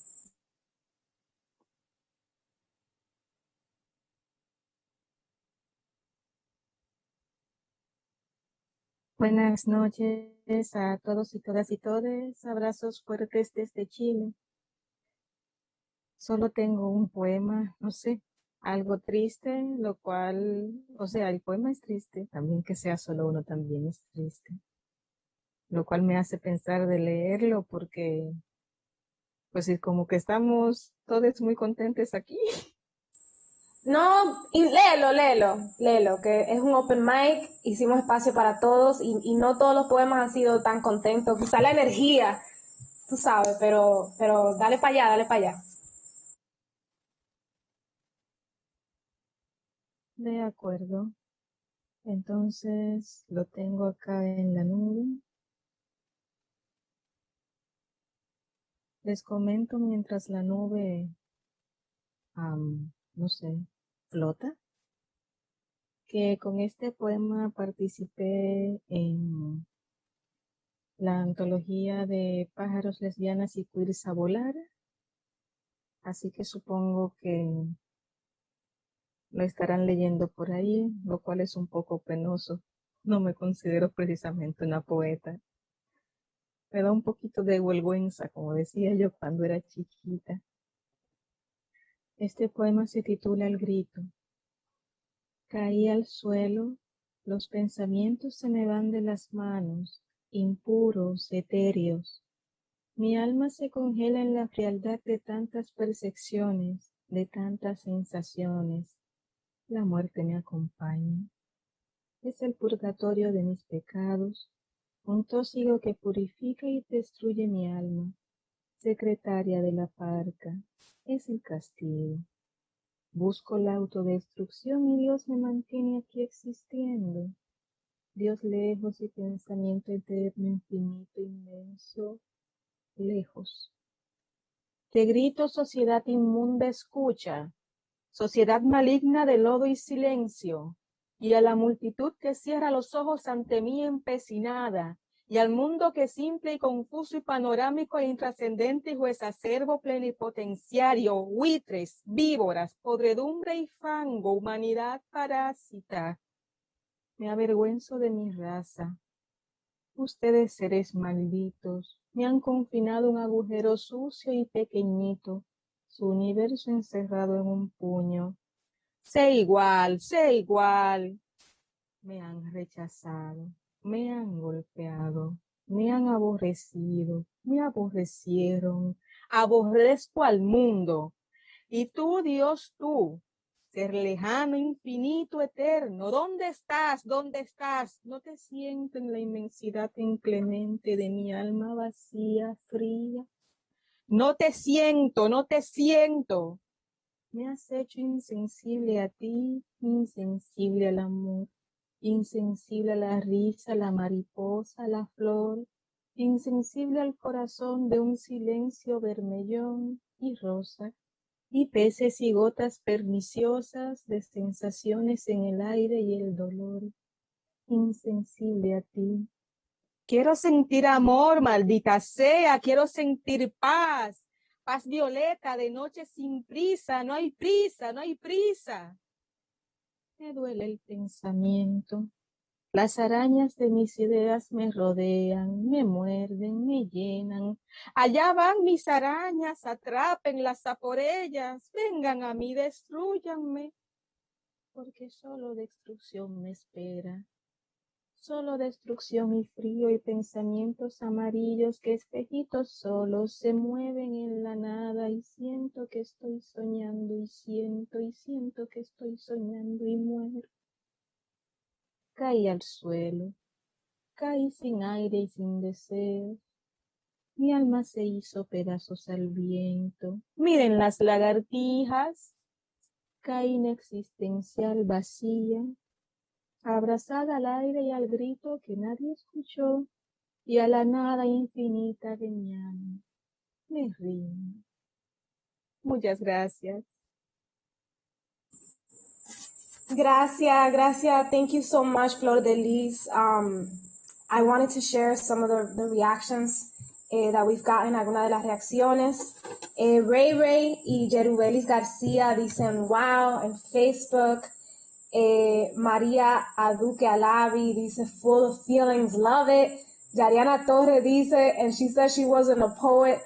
Buenas noches a todos y todas y todes. Abrazos fuertes desde Chile. Solo tengo un poema, no sé, algo triste, lo cual, o sea, el poema es triste, también que sea solo uno también es triste. Lo cual me hace pensar de leerlo porque, pues es como que estamos todos muy contentos aquí. No, y léelo, que es un open mic, hicimos espacio para todos y no todos los poemas han sido tan contentos, quizá la energía, tú sabes, pero dale para allá. De acuerdo. Entonces lo tengo acá en la nube. Les comento mientras la nube, no sé, flota, que con este poema participé en la antología de pájaros, lesbianas y queers a volar, así que supongo que lo estarán leyendo por ahí, lo cual es un poco penoso. No me considero precisamente una poeta. Me da un poquito de vergüenza, como decía yo cuando era chiquita. Este poema se titula El grito. Caí al suelo, los pensamientos se me van de las manos, impuros, etéreos. Mi alma se congela en la frialdad de tantas percepciones, de tantas sensaciones. La muerte me acompaña. Es el purgatorio de mis pecados, un tósigo que purifica y destruye mi alma. Secretaria de la parca, es el castigo. Busco la autodestrucción y Dios me mantiene aquí existiendo. Dios lejos y pensamiento eterno, infinito, inmenso, lejos. Te grito, sociedad inmunda, escucha, sociedad maligna de lodo y silencio, y a la multitud que cierra los ojos ante mí empecinada, y al mundo que simple y confuso y panorámico e intrascendente y juez acervo plenipotenciario, buitres, víboras, podredumbre y fango, humanidad parásita. Me avergüenzo de mi raza. Ustedes seres malditos, me han confinado un agujero sucio y pequeñito, su universo encerrado en un puño. Sé igual, me han rechazado, me han golpeado, me han aborrecido, me aborrecieron, aborrezco al mundo. Y tú, Dios, tú, ser lejano, infinito, eterno, ¿dónde estás? ¿Dónde estás? No te siento en la inmensidad inclemente de mi alma vacía, fría. No te siento, no te siento. Me has hecho insensible a ti, insensible al amor, insensible a la risa, la mariposa, la flor, insensible al corazón de un silencio vermellón y rosa, y peces y gotas perniciosas de sensaciones en el aire y el dolor, insensible a ti. Quiero sentir amor, maldita sea, quiero sentir paz, paz violeta de noche sin prisa, no hay prisa, no hay prisa. Me duele el pensamiento. Las arañas de mis ideas me rodean, me muerden, me llenan. Allá van mis arañas, atrápenlas a por ellas, vengan a mí, destrúyanme, porque solo destrucción me espera. Solo destrucción y frío y pensamientos amarillos que espejitos solos se mueven en la nada y siento que estoy soñando y siento que estoy soñando y muero. Caí al suelo, caí sin aire y sin deseo. Mi alma se hizo pedazos al viento. Miren las lagartijas. Caí inexistencial vacía, abrazada al aire y al grito que nadie escuchó, y a la nada infinita de mi alma. Me rindo. Muchas gracias. Gracias. Thank you so much, Flor de Lis. I wanted to share some of the reactions that we've gotten, algunas de las reacciones. Ray Ray y Jerubelis García dicen wow en Facebook. María Aduque Alavi dice full of feelings, love it. Yariana Torre dice, and she said she wasn't a poet.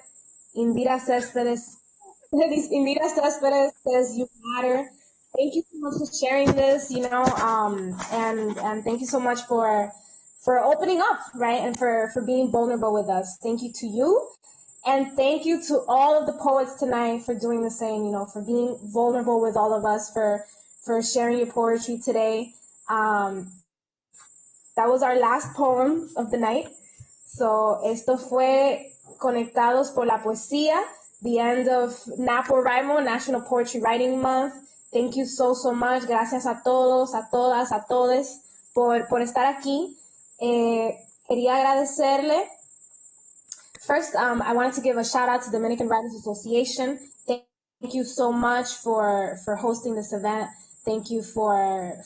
Indira Céspedes says you matter. Thank you so much for sharing this, and thank you so much for opening up, right, and for being vulnerable with us. Thank you to you, and thank you to all of the poets tonight for doing the same, for being vulnerable with all of us, for sharing your poetry today. That was our last poem of the night. So esto fue Conectados por la Poesía, the end of NaPoWriMo, National Poetry Writing Month. Thank you so much. Gracias a todos, a todas, a todes por estar aquí. Quería agradecerle. First, I wanted to give a shout out to Dominican Writers Association. Thank you so much for hosting this event. Thank you for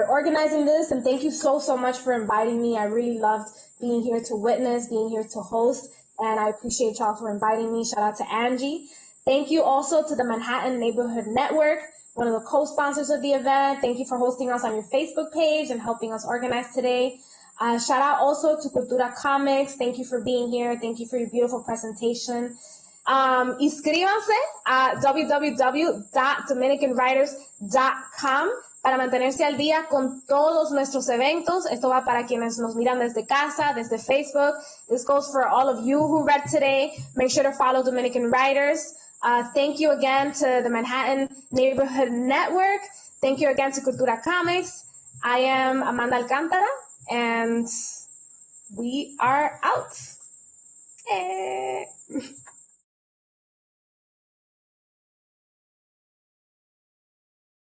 organizing this, and thank you so much for inviting me. I really loved being here to witness, being here to host, and I appreciate y'all for inviting me. Shout out to Angie. Thank you also to the Manhattan Neighborhood Network, one of the co-sponsors of the event. Thank you for hosting us on your Facebook page and helping us organize today. Shout out also to Cultura Comics. Thank you for being here. Thank you for your beautiful presentation. Inscríbanse a www.dominicanwriters.com para mantenerse al día con todos nuestros eventos. Esto va para quienes nos miran desde casa, desde Facebook. This goes for all of you who read today. Make sure to follow Dominican Writers. Thank you again to the Manhattan Neighborhood Network. Thank you again to Cultura Comics. I am Amanda Alcantara, and we are out. Hey.